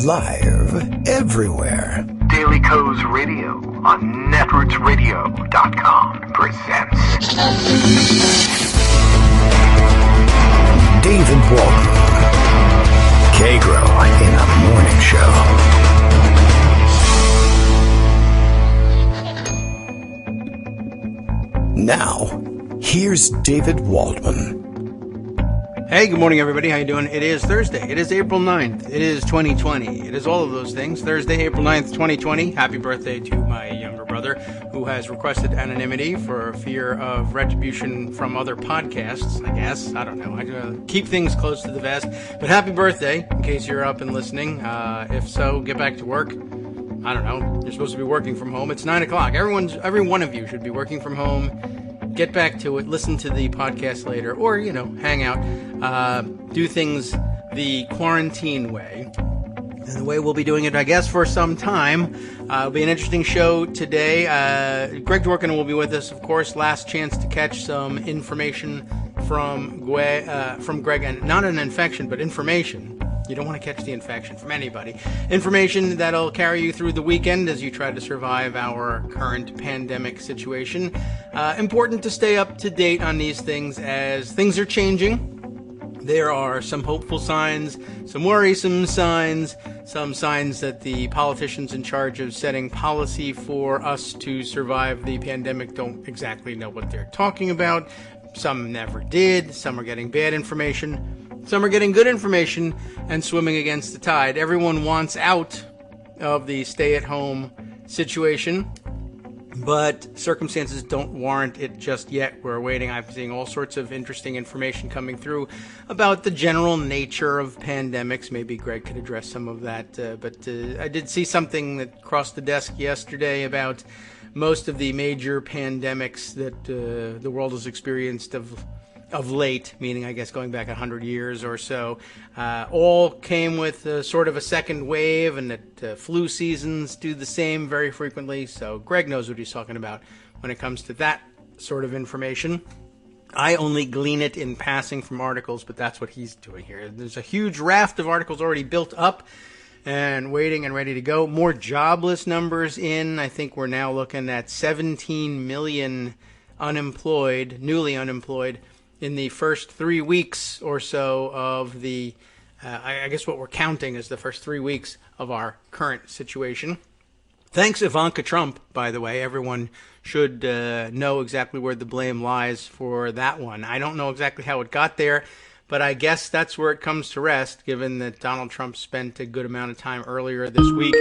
Live everywhere. Daily Co's Radio on netrootsradio.com presents David Walton. Kagro in the Morning Show. Now, here's David Waldman. Hey, good morning, everybody. How you doing? It is Thursday. It is April 9th. It is 2020. It is all of those things. Thursday, April 9th, 2020. Happy birthday to my younger brother, who has requested anonymity for fear of retribution from other podcasts, I guess. I don't know. I keep things close to the vest. But happy birthday, in case you're up and listening. If so, get back to work. I don't know. You're supposed to be working from home. It's 9 o'clock. Every one of you should be working from home. Get back to it, listen to the podcast later, or, hang out, do things the quarantine way. And the way we'll be doing it, I guess, for some time. It'll be an interesting show today. Greg Dworkin will be with us, of course. Last chance to catch some information from Greg, and not an infection, but information. You don't want to catch the infection from anybody. Information that'll carry you through the weekend as you try to survive our current pandemic situation. Important to stay up to date on these things as things are changing. There are some hopeful signs, some worrisome signs, some signs that the politicians in charge of setting policy for us to survive the pandemic don't exactly know what they're talking about. Some never did. Some are getting bad information. Some are getting good information and swimming against the tide. Everyone wants out of the stay-at-home situation, but circumstances don't warrant it just yet. We're waiting. I'm seeing all sorts of interesting information coming through about the general nature of pandemics. Maybe Greg could address some of that. But I did see something that crossed the desk yesterday about most of the major pandemics that the world has experienced of late, meaning I guess going back 100 years or so, all came with sort of a second wave, and that flu seasons do the same very frequently. So Greg knows what he's talking about when it comes to that sort of information. I only glean it in passing from articles, but that's what he's doing here. There's a huge raft of articles already built up and waiting and ready to go. More jobless numbers in. I think we're now looking at 17 million newly unemployed, in the first 3 weeks or so of the, I guess what we're counting is the first 3 weeks of our current situation. Thanks, Ivanka Trump, by the way. Everyone should know exactly where the blame lies for that one. I don't know exactly how it got there, but I guess that's where it comes to rest, given that Donald Trump spent a good amount of time earlier this week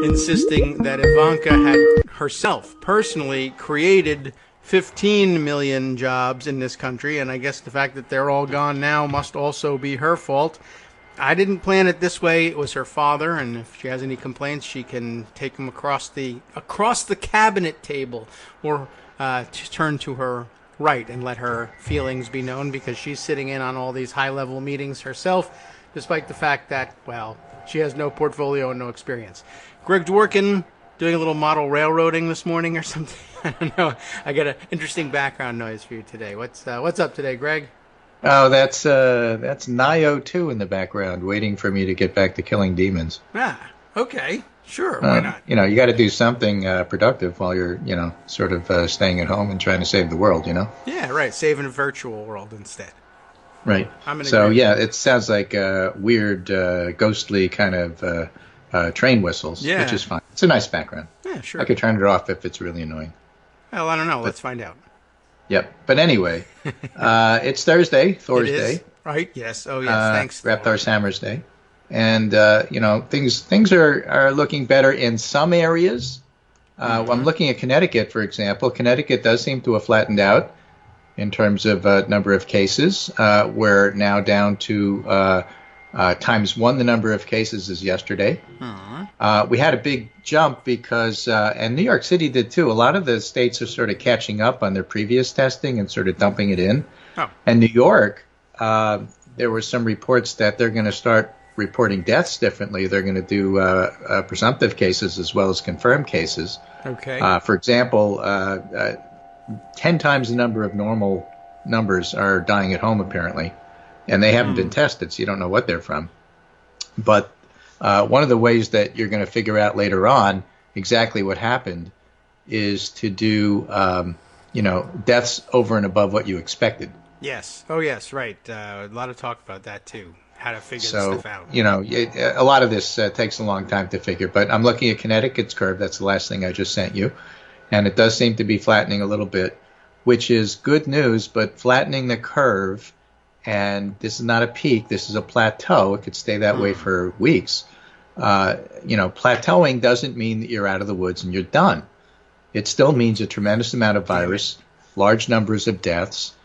insisting that Ivanka had herself personally created 15 million jobs in this country, and I guess the fact that they're all gone now must also be her fault. I didn't plan it this way. It was her father, and if she has any complaints, she can take them across the cabinet table, or turn to her right and let her feelings be known, because she's sitting in on all these high-level meetings herself, despite the fact that, well, she has no portfolio and no experience. Greg Dworkin doing a little model railroading this morning or something. I don't know. I got an interesting background noise for you today. What's up today, Greg? Oh, that's Nio 2 in the background, waiting for me to get back to killing demons. Ah, okay, sure, why not? You got to do something productive while you're, sort of staying at home and trying to save the world, Yeah, right. Saving a virtual world instead. Right. So yeah, it sounds like weird, ghostly kind of train whistles, which is fine. It's a nice background. Yeah, sure. I could turn it off if it's really annoying. Well, I don't know. Let's find out. Yep. But anyway, it's Thursday, Thor's Day. Right? Yes. Oh, yes. Thanks. Raptor's Hammer's Day. And, things are looking better in some areas. I'm looking at Connecticut, for example. Connecticut does seem to have flattened out in terms of number of cases. We're now down to times one the number of cases as yesterday. We had a big jump because, and New York City did too, a lot of the states are sort of catching up on their previous testing and sort of dumping it in. Oh. And New York, there were some reports that they're going to start reporting deaths differently. They're going to do presumptive cases as well as confirmed cases. Okay. For example, 10 times the number of normal numbers are dying at home, apparently. And they haven't been tested, so you don't know what they're from. But one of the ways that you're going to figure out later on exactly what happened is to do, deaths over and above what you expected. Yes. Oh, yes, right. A lot of talk about that, too. How to figure this stuff out. A lot of this takes a long time to figure. But I'm looking at Connecticut's curve. That's the last thing I just sent you. And it does seem to be flattening a little bit, which is good news, but flattening the curve, and this is not a peak, this is a plateau. It could stay that way for weeks. Plateauing doesn't mean that you're out of the woods and you're done. It still means a tremendous amount of virus, large numbers of deaths,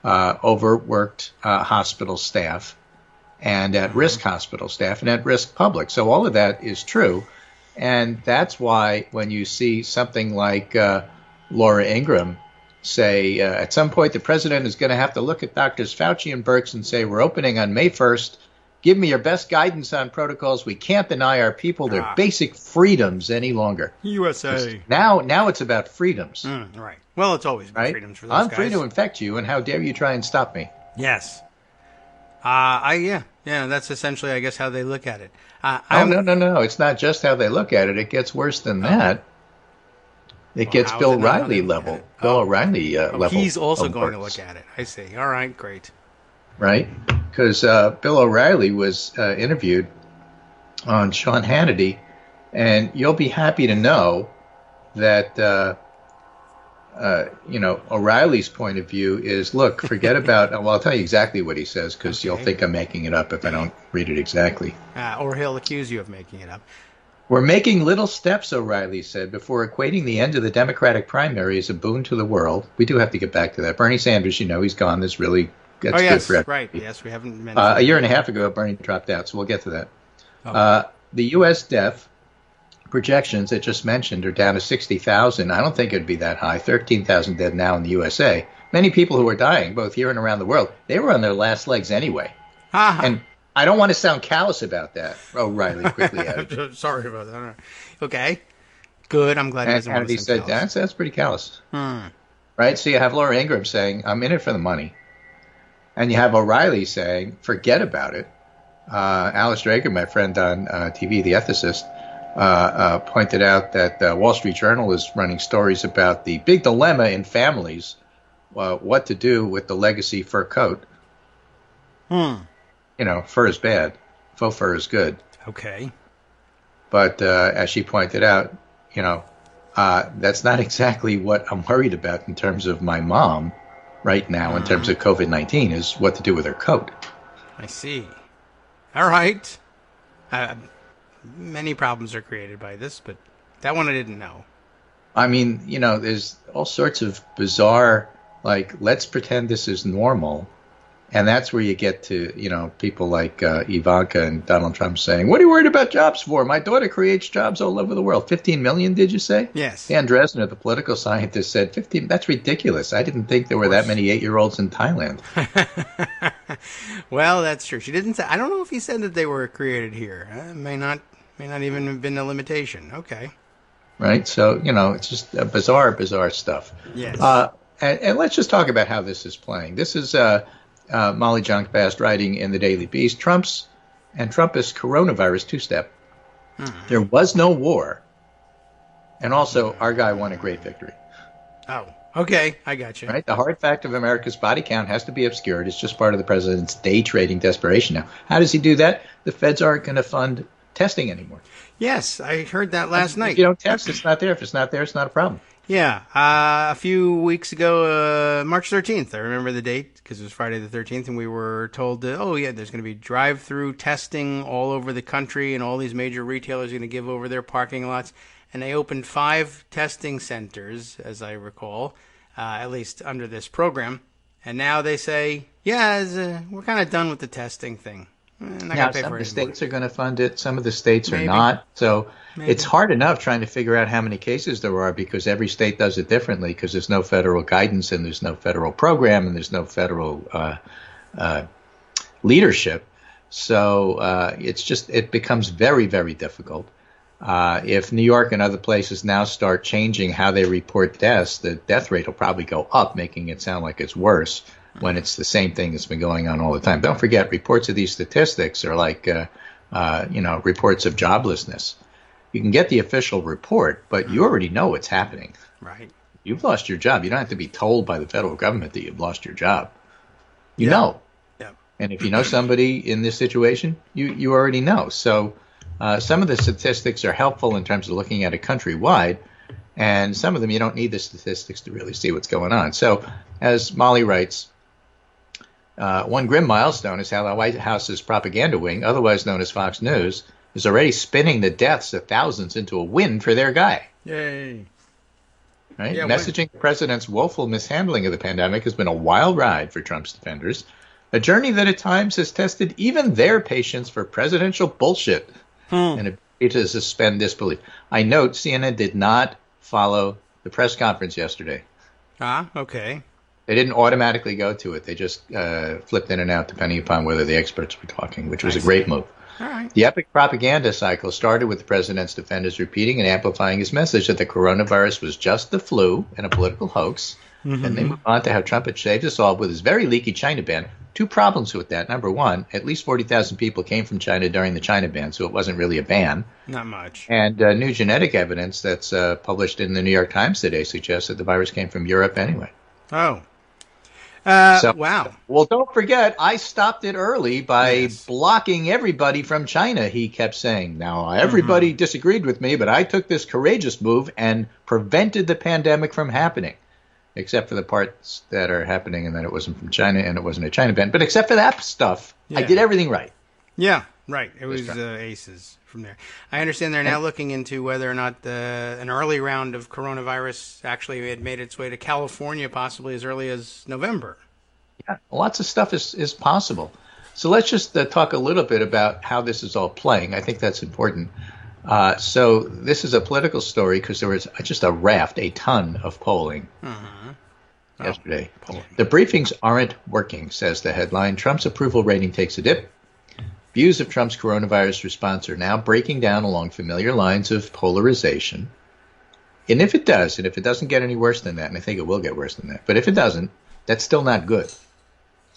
overworked hospital staff, and at-risk hospital staff, and at-risk public. So all of that is true. And that's why when you see something like Laura Ingraham say, at some point the president is going to have to look at Drs. Fauci and Birx and say, we're opening on May 1st. Give me your best guidance on protocols. We can't deny our people their basic freedoms any longer. USA. Now it's about freedoms. Right. Well, it's always been freedoms for those I'm guys. free to infect you, and how dare you try and stop me? Yes. Yeah, that's essentially, I guess, how they look at it. No. It's not just how they look at it. It gets worse than that. It gets Bill O'Reilly level. Bill O'Reilly level. He's also going to look at it. I see. All right, great. Right? Because Bill O'Reilly was interviewed on Sean Hannity, and you'll be happy to know that O'Reilly's point of view is, look, forget about. Well, I'll tell you exactly what he says, because you'll think I'm making it up if I don't read it exactly. Or he'll accuse you of making it up. We're making little steps, O'Reilly said, before equating the end of the Democratic primary as a boon to the world. We do have to get back to that. Bernie Sanders, he's gone. That's good for everybody. Right. Yes, we haven't mentioned a year and a half ago, Bernie dropped out, so we'll get to that. Okay. The U.S. death projections that just mentioned are down to 60,000. I don't think it'd be that high. 13,000 dead now in the USA. Many people who are dying, both here and around the world, they were on their last legs anyway. And I don't want to sound callous about that, O'Reilly quickly added. Sorry about that. Okay. Good. I'm glad he doesn't want to sound callous. That's pretty callous. Right? So you have Laura Ingraham saying, I'm in it for the money. And you have O'Reilly saying, forget about it. Alice Drager, my friend on TV, the ethicist, pointed out that Wall Street Journal is running stories about the big dilemma in families, what to do with the legacy fur coat. Fur is bad. Faux fur is good. Okay. But as she pointed out, that's not exactly what I'm worried about in terms of my mom right now in terms of COVID-19 is what to do with her coat. I see. All right. Many problems are created by this, but that one I didn't know. I mean, there's all sorts of bizarre, let's pretend this is normal. And that's where you get to, people like Ivanka and Donald Trump saying, what are you worried about jobs for? My daughter creates jobs all over the world. 15 million, did you say? Yes. Dan Dresner, the political scientist, said 15. That's ridiculous. I didn't think there were that many 8-year-olds in Thailand. Well, that's true. She didn't say. I don't know if he said that they were created here. It may not even have been a limitation. Okay. Right. So, it's just bizarre stuff. Yes. And let's just talk about how this is playing. This is Molly Jonkbast writing in the Daily Beast, Trumpist coronavirus two-step. There was no war, and also our guy won a great victory. Oh, okay, I got you. Right, the hard fact of America's body count has to be obscured. It's just part of the president's day trading desperation now. How does he do that? The feds aren't going to fund testing anymore. Yes, I heard that last night. If you don't test, it's not there. If it's not there, it's not a problem. Yeah, a few weeks ago, March 13th, I remember the date because it was Friday the 13th, and we were told that, there's going to be drive-through testing all over the country, and all these major retailers are going to give over their parking lots. And they opened 5 testing centers, as I recall, at least under this program. And now they say, we're kind of done with the testing thing. Now, some of the states are going to fund it. Some of the states are not. So it's hard enough trying to figure out how many cases there are because every state does it differently because there's no federal guidance and there's no federal program and there's no federal leadership. So it becomes very, very difficult. If New York and other places now start changing how they report deaths, the death rate will probably go up, making it sound like it's worse when it's the same thing that's been going on all the time. Don't forget, reports of these statistics are like reports of joblessness. You can get the official report, but you already know what's happening. Right. You've lost your job. You don't have to be told by the federal government that you've lost your job. You Yeah. know. Yeah. And if you know somebody in this situation, you already know. So some of the statistics are helpful in terms of looking at it countrywide, and some of them you don't need the statistics to really see what's going on. So as Molly writes, one grim milestone is how the White House's propaganda wing, otherwise known as Fox News, is already spinning the deaths of thousands into a win for their guy. Yay. Right? Yeah, Messaging the president's woeful mishandling of the pandemic has been a wild ride for Trump's defenders, a journey that at times has tested even their patience for presidential bullshit and ability to suspend disbelief. I note CNN did not follow the press conference yesterday. Okay. They didn't automatically go to it. They just flipped in and out depending upon whether the experts were talking, which was a great move. All right. The epic propaganda cycle started with the president's defenders repeating and amplifying his message that the coronavirus was just the flu and a political hoax. Then they moved on to how Trump had shaved us all with his very leaky China ban. Two problems with that. Number one, at least 40,000 people came from China during the China ban, so it wasn't really a ban. Not much. And new genetic evidence that's published in the New York Times today suggests that the virus came from Europe anyway. Oh. Wow. Well, don't forget, I stopped it early by blocking everybody from China, he kept saying. Now, everybody disagreed with me, but I took this courageous move and prevented the pandemic from happening, except for the parts that are happening and that it wasn't from China and it wasn't a China ban. But except for that stuff, I did everything right. Yeah, right. It was aces from there. I understand they're now looking into whether or not an early round of coronavirus actually had made its way to California, possibly as early as November. Yeah, lots of stuff is possible. So let's just talk a little bit about how this is all playing. I think that's important. So this is a political story because there was just a ton of polling yesterday. The briefings aren't working, says the headline. Trump's approval rating takes a dip. Views of Trump's coronavirus response are now breaking down along familiar lines of polarization. And if it does, and if it doesn't get any worse than that, and I think it will get worse than that, but if it doesn't, that's still not good,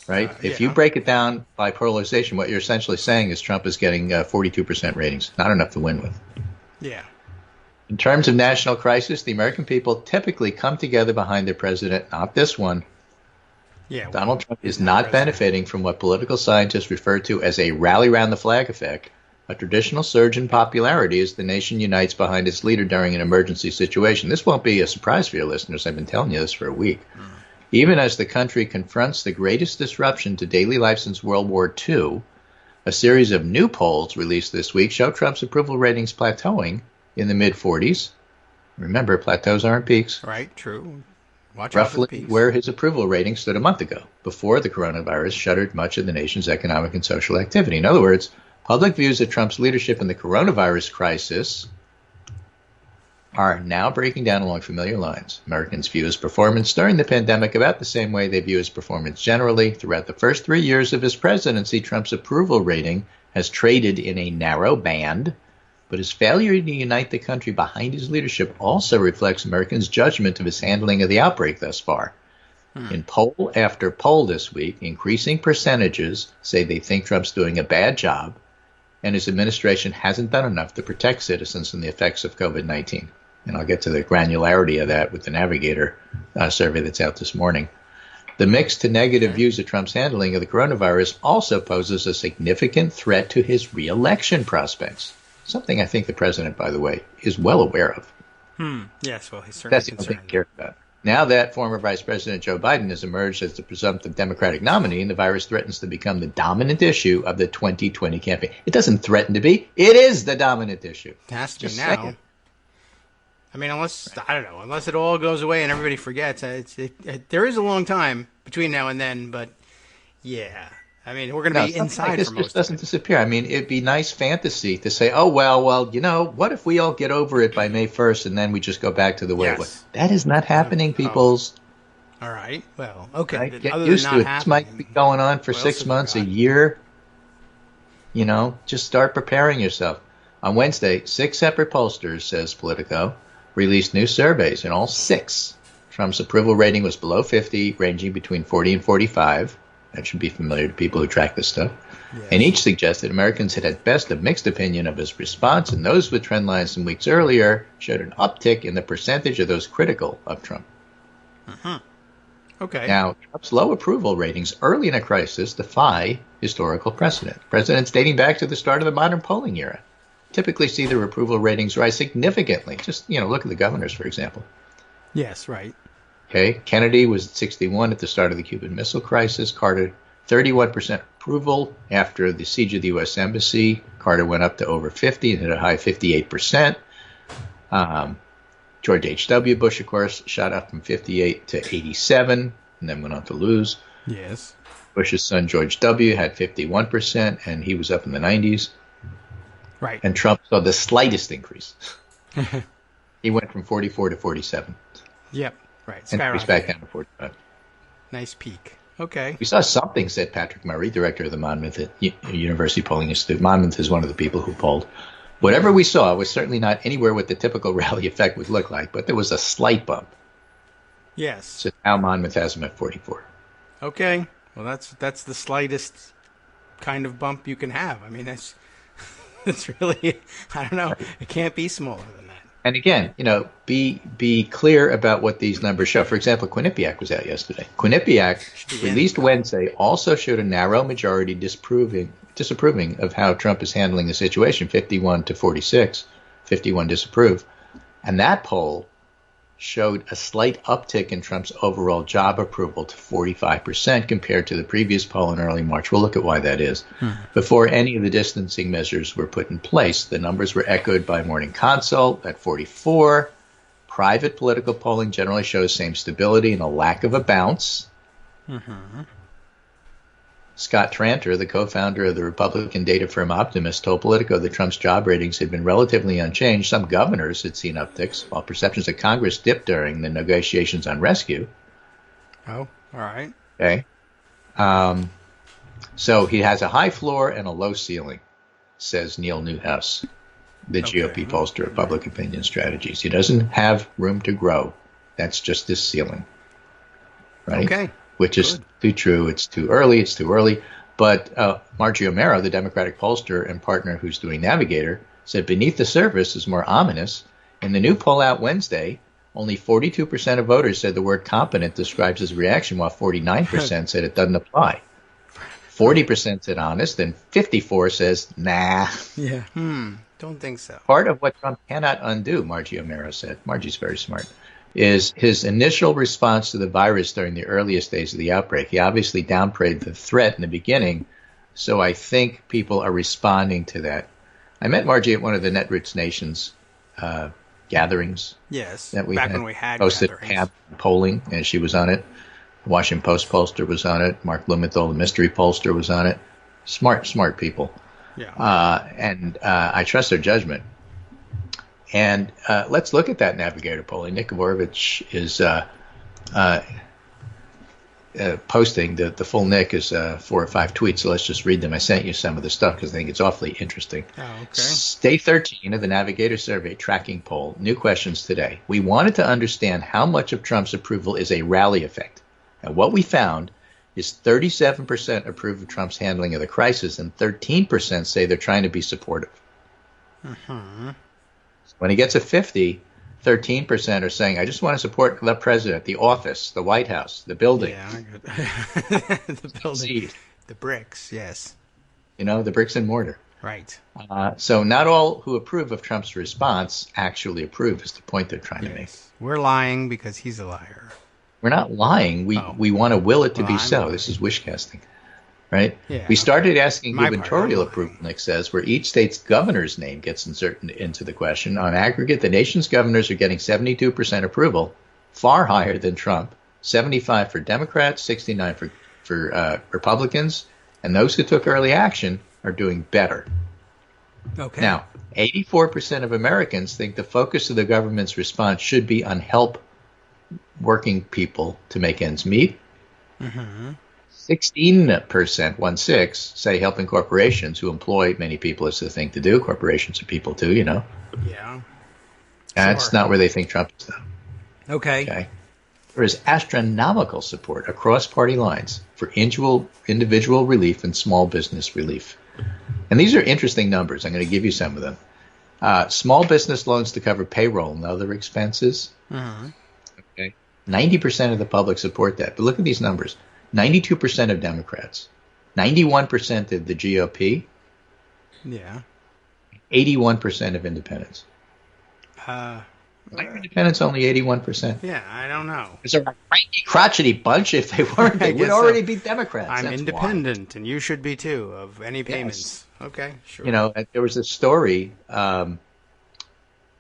right? If you break it down by polarization, what you're essentially saying is Trump is getting 42% ratings, not enough to win with. Yeah. In terms of national crisis, the American people typically come together behind their president, not this one. Yeah. Donald Trump is not benefiting from what political scientists refer to as a rally round the flag effect, a traditional surge in popularity as the nation unites behind its leader during an emergency situation. This won't be a surprise for your listeners. I've been telling you this for a week. Even as the country confronts the greatest disruption to daily life since World War II, a series of new polls released this week show Trump's approval ratings plateauing in the mid-40s. Remember, plateaus aren't peaks. Right, true. Watch out for the Roughly peaks. where his approval rating stood a month ago, before the coronavirus shuttered much of the nation's economic and social activity. In other words, public views of Trump's leadership in the coronavirus crisis are now breaking down along familiar lines. Americans view his performance during the pandemic about the same way they view his performance generally. Throughout the first 3 years of his presidency, Trump's approval rating has traded in a narrow band, but his failure to unite the country behind his leadership also reflects Americans' judgment of his handling of the outbreak thus far. In poll after poll this week, increasing percentages say they think Trump's doing a bad job and his administration hasn't done enough to protect citizens from the effects of COVID-19. And I'll get to the granularity of that with the Navigator survey that's out this morning. The mixed to negative views of Trump's handling of the coronavirus also poses a significant threat to his re-election prospects, something I think the president, by the way, is well aware of. Yes, well, he's certainly That's the only thing concerned. he cares about. Now that former Vice President Joe Biden has emerged as the presumptive Democratic nominee, the virus threatens to become the dominant issue of the 2020 campaign. It doesn't threaten to be. It is the dominant issue. It has to be Just now. saying. I mean, unless it all goes away and everybody forgets. There is a long time between now and then, but yeah. I mean, we're going to be something inside like this for just most of doesn't it. disappear. I mean, it'd be nice fantasy to say, oh, well, you know, what if we all get over it by May 1st and then we just go back to the way it was? That is not happening, peoples. All right. Well, okay. Right? Get Other used than to not it. This might be going on for What 6 else have months, we a got? year. You know, just start preparing yourself. On Wednesday, 6 separate pollsters, says Politico, released new surveys. In all 6, Trump's approval rating was below 50, ranging between 40 and 45. That should be familiar to people who track this stuff. And each suggested Americans had at best a mixed opinion of his response, and those with trend lines some weeks earlier showed an uptick in the percentage of those critical of Trump. Okay. Now, Trump's low approval ratings early in a crisis defy historical precedent. Presidents dating back to the start of the modern polling era typically see their approval ratings rise significantly. Just, look at the governors, for example. Yes, right. Okay, Kennedy was at 61 at the start of the Cuban Missile Crisis. Carter, 31% approval after the siege of the U.S. Embassy. Carter went up to over 50 and hit a high 58%. George H.W. Bush, of course, shot up from 58 to 87 and then went on to lose. Yes. Bush's son, George W., had 51%, and he was up in the 90s. Right. And Trump saw the slightest increase. He went from 44 to 47. Yep. Right. And he's back down to 45. Nice peak. Okay. We saw something, said Patrick Murray, director of the Monmouth University Polling Institute. Monmouth is one of the people who polled. Whatever we saw was certainly not anywhere what the typical rally effect would look like, but there was a slight bump. Yes. So now Monmouth has him at 44. Okay. Well, that's the slightest kind of bump you can have. I mean, that's really, I don't know. It can't be smaller than that. And again, be clear about what these numbers show. For example, Quinnipiac was out yesterday. Quinnipiac, released Wednesday, also showed a narrow majority disapproving of how Trump is handling the situation, 51 to 46, 51 disapprove. And that poll showed a slight uptick in Trump's overall job approval to 45% compared to the previous poll in early March. We'll look at why that is. Before any of the distancing measures were put in place, the numbers were echoed by Morning Consult at 44. Private political polling generally shows same stability and a lack of a bounce. Scott Tranter, the co-founder of the Republican data firm Optimist, told Politico that Trump's job ratings had been relatively unchanged. Some governors had seen upticks, while perceptions of Congress dipped during the negotiations on rescue. Oh, all right. Okay. So he has a high floor and a low ceiling, says Neil Newhouse, the GOP pollster of Public Opinion Strategies. He doesn't have room to grow. That's just his ceiling. Right? Okay. Which is too true. It's too early. But Margie O'Mara, the Democratic pollster and partner who's doing Navigator, said beneath the surface is more ominous. In the new poll out Wednesday, only 42% of voters said the word competent describes his reaction, while 49% said it doesn't apply. 40% said honest, and 54% says nah. Yeah. Don't think so. Part of what Trump cannot undo, Margie O'Mara said, Margie's very smart, is his initial response to the virus during the earliest days of the outbreak. He obviously downplayed the threat in the beginning, so I think people are responding to that. I met Margie at one of the Netroots Nations gatherings. Yes, that we back had, when we had hosted gatherings. Polling, and she was on it. The Washington Post pollster was on it. Mark Blumenthal, the mystery pollster, was on it. Smart people. Yeah. And I trust their judgment. And let's look at that Navigator polling. Nick Vorovich is posting. The full Nick is 4 or 5 tweets, so let's just read them. I sent you some of the stuff because I think it's awfully interesting. Oh, okay. Day 13 of the Navigator survey tracking poll. New questions today. We wanted to understand how much of Trump's approval is a rally effect. And what we found is 37% approve of Trump's handling of the crisis, and 13% say they're trying to be supportive. When he gets a 50, 13% are saying, I just want to support the president, the office, the White House, the building. Yeah, the building. The bricks, yes. The bricks and mortar. Right. So not all who approve of Trump's response actually approve, is the point they're trying to make. We're lying because he's a liar. We're not lying. We want to will it to be so. This is wish casting. Right? Yeah, we started asking gubernatorial approval, Nick says, where each state's governor's name gets inserted into the question. On aggregate, the nation's governors are getting 72% approval, far higher than Trump, 75 for Democrats, 69 for Republicans, and those who took early action are doing better. Okay. Now, 84% of Americans think the focus of the government's response should be on help working people to make ends meet. 16%, 1/6, say helping corporations who employ many people is the thing to do. Corporations are people too, Yeah. That's not where they think Trump is, though. Okay. there is astronomical support across party lines for individual relief and small business relief. And these are interesting numbers. I'm going to give you some of them. Small business loans to cover payroll and other expenses. Okay. 90% of the public support that. But look at these numbers. 92% of Democrats. 91% of the GOP. Yeah. 81% of independents. Why are independents only 81%? Yeah, I don't know. It's a cranky, crotchety bunch. If they weren't, they would already be Democrats. I'm That's independent, why. and you should be too, of any payments. Yes. Okay, sure. You know, there was a story that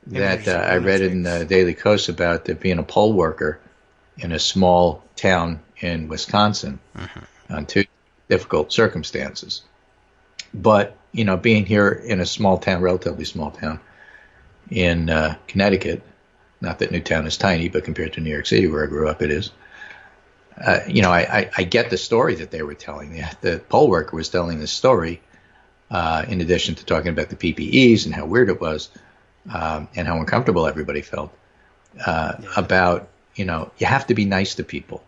I read in the Daily Kos about there being a poll worker in a small town in Wisconsin on two difficult circumstances. But, you know, being here in a small town, relatively small town in Connecticut, not that Newtown is tiny, but compared to New York City, where I grew up, it is. You know, I get the story that they were telling. The poll worker was telling this story in addition to talking about the PPEs and how weird it was and how uncomfortable everybody felt about, you know, you have to be nice to people.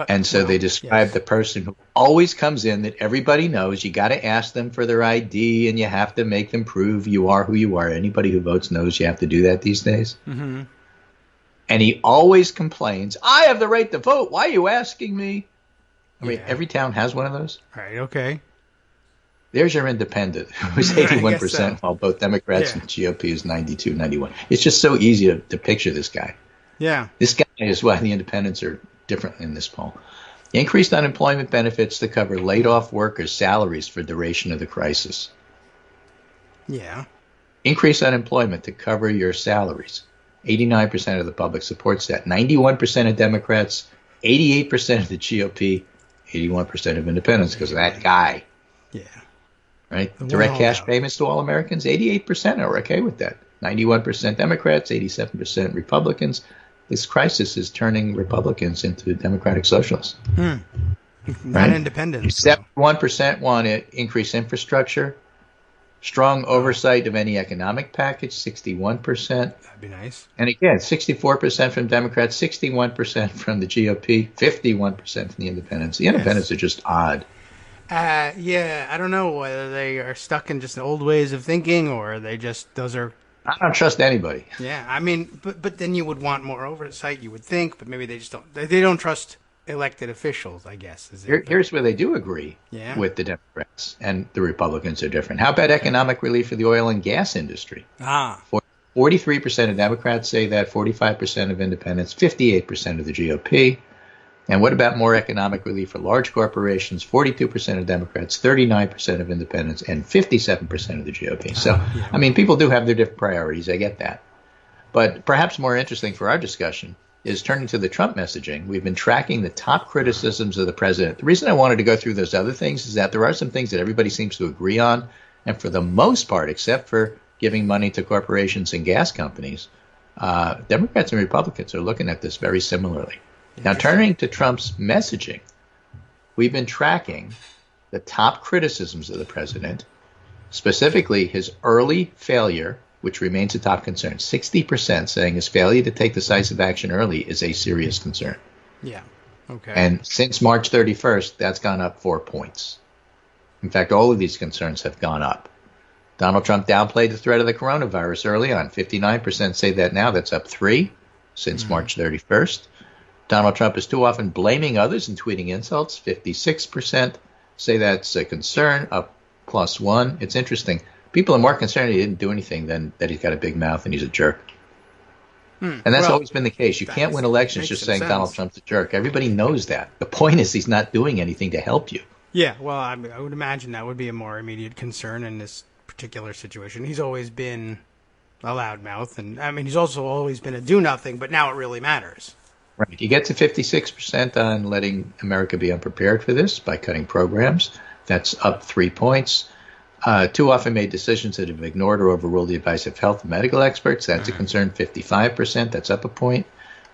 And so they describe the person who always comes in that everybody knows. You got to ask them for their ID, and you have to make them prove you are who you are. Anybody who votes knows you have to do that these days. Mm-hmm. And he always complains, I have the right to vote. Why are you asking me? I mean, every town has one of those. Right, okay. There's your independent, who's 81%, while both Democrats and GOP is 92, 91. It's just so easy to picture this guy. Yeah. This guy is why the independents are different in this poll. Increased unemployment benefits to cover laid-off workers' salaries for duration of the crisis. Yeah. Increased unemployment to cover your salaries. 89% of the public supports that. 91% of Democrats, 88% of the GOP, 81% of independents because of that guy. Yeah. Right? Direct cash payments to all Americans, 88% are okay with that. 91% Democrats, 87% Republicans. This crisis is turning Republicans into democratic socialists. Not independents. 71% want to increase infrastructure. Strong oversight of any economic package, 61%. That'd be nice. And again, 64% from Democrats, 61% from the GOP, 51% from the independents. The independents are just odd. Yeah, I don't know whether they are stuck in just old ways of thinking or they just, those are... I don't trust anybody. Yeah, I mean, but then you would want more oversight, you would think, but maybe they just don't. They don't trust elected officials, I guess. Here's where they do agree with the Democrats, and the Republicans are different. How about economic relief for the oil and gas industry? 43% of Democrats say that, 45% of independents, 58% of the GOP. And what about more economic relief for large corporations? 42% of Democrats, 39% of independents, and 57% of the GOP. So, I mean, people do have their different priorities. I get that. But perhaps more interesting for our discussion is turning to the Trump messaging. We've been tracking the top criticisms of the president. The reason I wanted to go through those other things is that there are some things that everybody seems to agree on. And for the most part, except for giving money to corporations and gas companies, Democrats and Republicans are looking at this very similarly. Now, turning to Trump's messaging, we've been tracking the top criticisms of the president, specifically his early failure, which remains a top concern. 60% saying his failure to take decisive action early is a serious concern. Yeah. Okay. And since March 31st, that's gone up 4 points. In fact, all of these concerns have gone up. Donald Trump downplayed the threat of the coronavirus early on. 59% say that now. That's up 3 since March 31st. Donald Trump is too often blaming others and tweeting insults. 56% say that's a concern, up +1. It's interesting. People are more concerned he didn't do anything than that he's got a big mouth and he's a jerk. And that's always been the case. You can't win elections just saying Donald Trump's a jerk. Everybody knows that. The point is he's not doing anything to help you. Yeah, well, I would imagine that would be a more immediate concern in this particular situation. He's always been a loudmouth, and I mean, he's also always been a do-nothing, but now it really matters. Right. You get to 56% on letting America be unprepared for this by cutting programs. That's up 3 points. Too often made decisions that have ignored or overruled the advice of health and medical experts. That's a concern, 55%. That's up a point.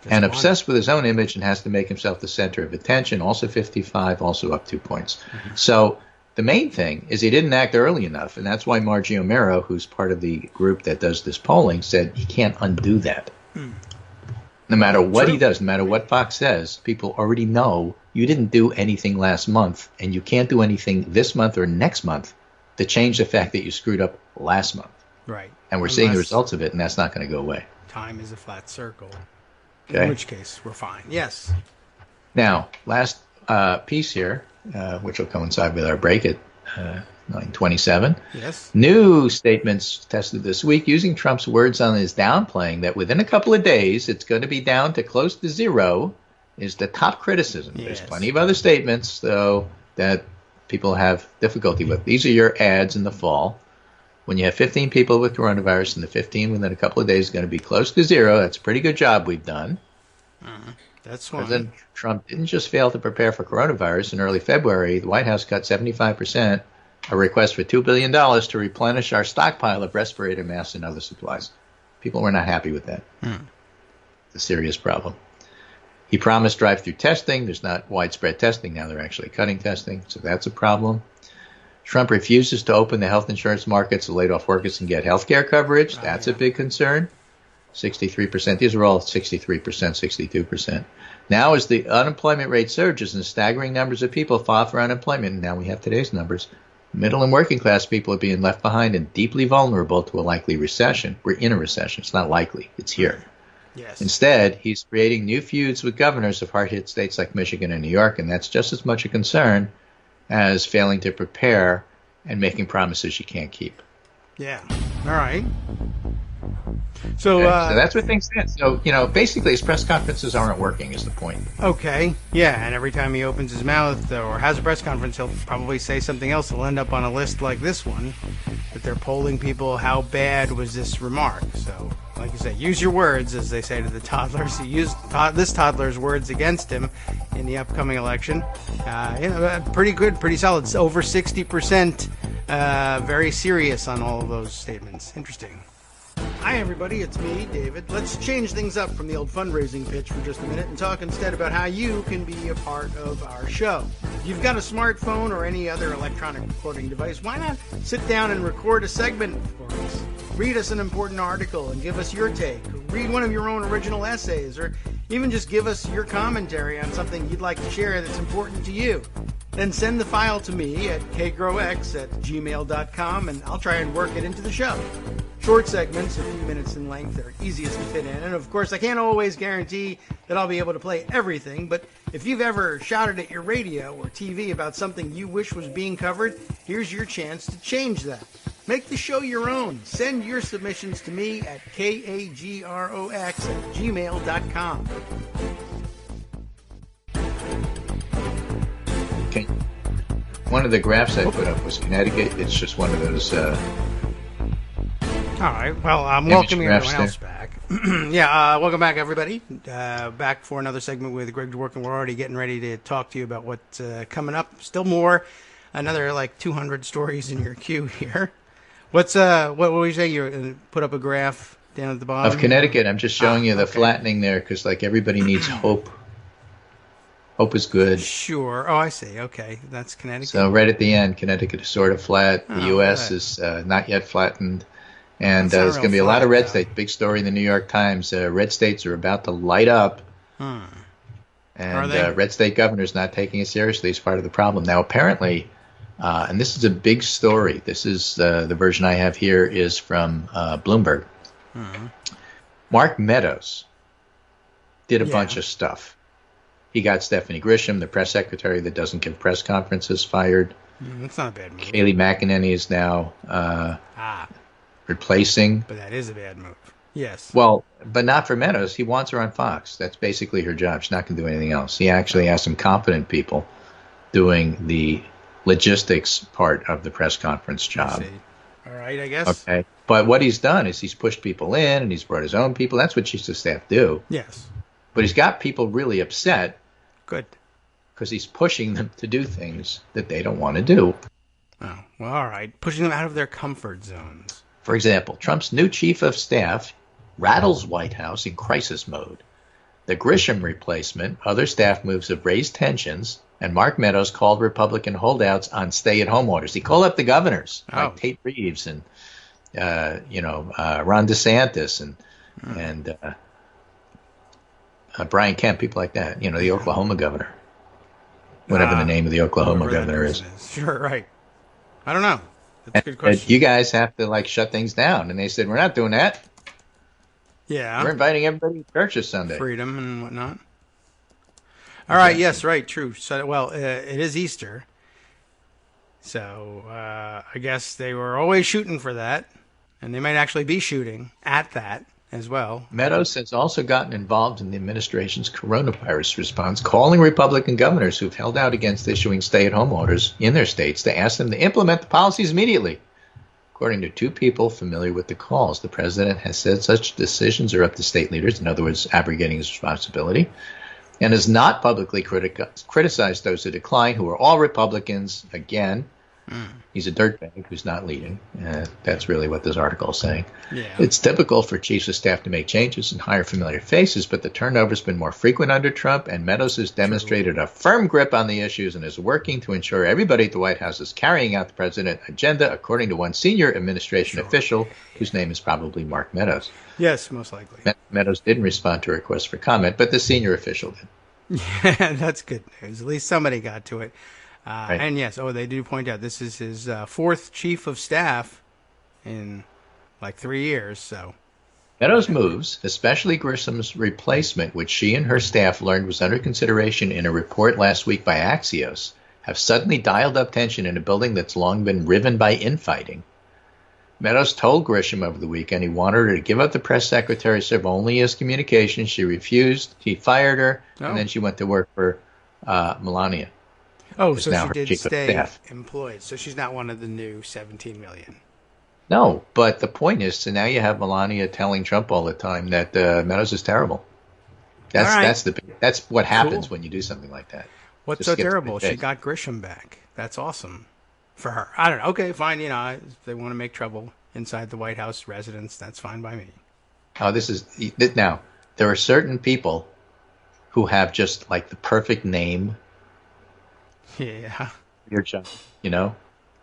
And obsessed with his own image and has to make himself the center of attention, also 55, also up 2 points. So the main thing is he didn't act early enough, and that's why Margie O'Mara, who's part of the group that does this polling, said he can't undo that. No matter what True. he does, no matter what Fox says, people already know you didn't do anything last month, and you can't do anything this month or next month to change the fact that you screwed up last month. Right. And we're seeing the results of it, and that's not going to go away. Time is a flat circle. Okay. In which case, we're fine. Yes. Now, last piece here, which will coincide with our break at 9:27. Yes. New statements tested this week using Trump's words on his downplaying that within a couple of days it's going to be down to close to zero is the top criticism. Yes. There's plenty of other statements, though, that people have difficulty with. These are your ads in the fall. When you have 15 people with coronavirus and the 15 within a couple of days is going to be close to zero, that's a pretty good job we've done. That's one. President Trump didn't just fail to prepare for coronavirus. In early February, the White House cut 75%, a request for $2 billion to replenish our stockpile of respirator masks and other supplies. People were not happy with that. It's a serious problem. He promised drive-through testing. There's not widespread testing. Now they're actually cutting testing, so that's a problem. Trump refuses to open the health insurance markets so laid-off workers can get health care coverage. That's a big concern. 63%. These are all 63%, 62%. Now as the unemployment rate surges and staggering numbers of people file for unemployment, and now we have today's numbers, middle and working class people are being left behind and deeply vulnerable to a likely recession. We're in a recession. It's not likely. It's here. Yes. Instead, he's creating new feuds with governors of hard-hit states like Michigan and New York, and that's just as much a concern as failing to prepare and making promises you can't keep. Yeah. All right. So, Okay, so that's what things stand. So, basically his press conferences aren't working is the point. Okay. Yeah, and every time he opens his mouth or has a press conference, he'll probably say something else. He'll end up on a list like this one, that they're polling people, how bad was this remark? So, like you say, use your words, as they say to the toddlers. He used this toddler's words against him in the upcoming election. Pretty good, pretty solid. It's over 60%. Very serious on all of those statements. Interesting. Hi, everybody. It's me, David. Let's change things up from the old fundraising pitch for just a minute and talk instead about how you can be a part of our show. If you've got a smartphone or any other electronic recording device, why not sit down and record a segment for us? Read us an important article and give us your take. Read one of your own original essays, or even just give us your commentary on something you'd like to share that's important to you. Then send the file to me at kagrox@gmail.com, and I'll try and work it into the show. Short segments, a few minutes in length, are easiest to fit in. And of course, I can't always guarantee that I'll be able to play everything, but if you've ever shouted at your radio or TV about something you wish was being covered, here's your chance to change that. Make the show your own. Send your submissions to me at kagrox@gmail.com. Okay. One of the graphs I put up was Connecticut. It's just one of those... All right. Well, I'm welcoming everyone else back. Welcome back, everybody. Back for another segment with Greg Dworkin. We're already getting ready to talk to you about what's coming up. Still more. Another 200 stories in your queue here. What were you saying? You put up a graph down at the bottom? Of Connecticut. I'm just showing you the flattening there because everybody needs hope. Hope is good. Sure. Oh, I see. Okay. That's Connecticut. So right at the end, Connecticut is sort of flat. The U.S. is not yet flattened. And there's going to be a lot of red states. Big story in the New York Times. Red states are about to light up. And red state governors not taking it seriously is part of the problem. Now, apparently, and this is a big story. This is the version I have here is from Bloomberg. Mark Meadows did a bunch of stuff. He got Stephanie Grisham, the press secretary that doesn't give press conferences, fired. That's not a bad move. Kayleigh McEnany is now replacing. But that is a bad move. Yes. Well, but not for Meadows. He wants her on Fox. That's basically her job. She's not going to do anything else. He actually has some competent people doing the logistics part of the press conference job. All right, I guess. Okay. But what he's done is he's pushed people in and he's brought his own people. That's what chiefs of staff do. Yes. But he's got people really upset. Good. Because he's pushing them to do things that they don't want to do. Oh, well, all right. Pushing them out of their comfort zones. For example, Trump's new chief of staff rattles White House in crisis mode. The Grisham replacement, other staff moves have raised tensions, and Mark Meadows called Republican holdouts on stay-at-home orders. He called up the governors, like Tate Reeves and Ron DeSantis, and Brian Kemp, people like that. The Oklahoma governor, whatever the name of the Oklahoma whoever that governor is. person Sure, right. I don't know. That's a good question. You guys have to shut things down, and they said we're not doing that. Yeah, we're inviting everybody to church this Sunday. Freedom and whatnot. All right. Yes. Right. True. So, well, it is Easter, so I guess they were always shooting for that, and they might actually be shooting at that as well. Meadows has also gotten involved in the administration's coronavirus response, calling Republican governors who've held out against issuing stay-at-home orders in their states to ask them to implement the policies immediately. According to two people familiar with the calls, the president has said such decisions are up to state leaders, in other words, abrogating his responsibility, and has not publicly criticized those who decline, who are all Republicans. Again, he's a dirtbag who's not leading. That's really what this article is saying. Yeah. It's typical for chiefs of staff to make changes and hire familiar faces, but the turnover's been more frequent under Trump, and Meadows has demonstrated a firm grip on the issues and is working to ensure everybody at the White House is carrying out the president's agenda, according to one senior administration official, whose name is probably Mark Meadows. Yes, most likely. Meadows didn't respond to a request for comment, but the senior official did. Yeah, that's good news. At least somebody got to it. Right. And yes, they do point out this is his fourth chief of staff in like 3 years. So Meadows' moves, especially Grisham's replacement, which she and her staff learned was under consideration in a report last week by Axios, have suddenly dialed up tension in a building that's long been riven by infighting. Meadows told Grisham over the weekend he wanted her to give up the press secretary, serve only as communications. She refused. He fired her, and then she went to work for Melania. Oh, so now she her did chief of stay staff. employed. So she's not one of the new 17 million. No, but the point is, so now you have Melania telling Trump all the time that Meadows is terrible. That's what happens when you do something like that. What's Just so get to terrible? the She chase. got Grisham back. That's awesome for her. I don't know. Okay, fine. If they want to make trouble inside the White House residence, that's fine by me. Oh, now there are certain people who have just like the perfect name. Yeah. Your job,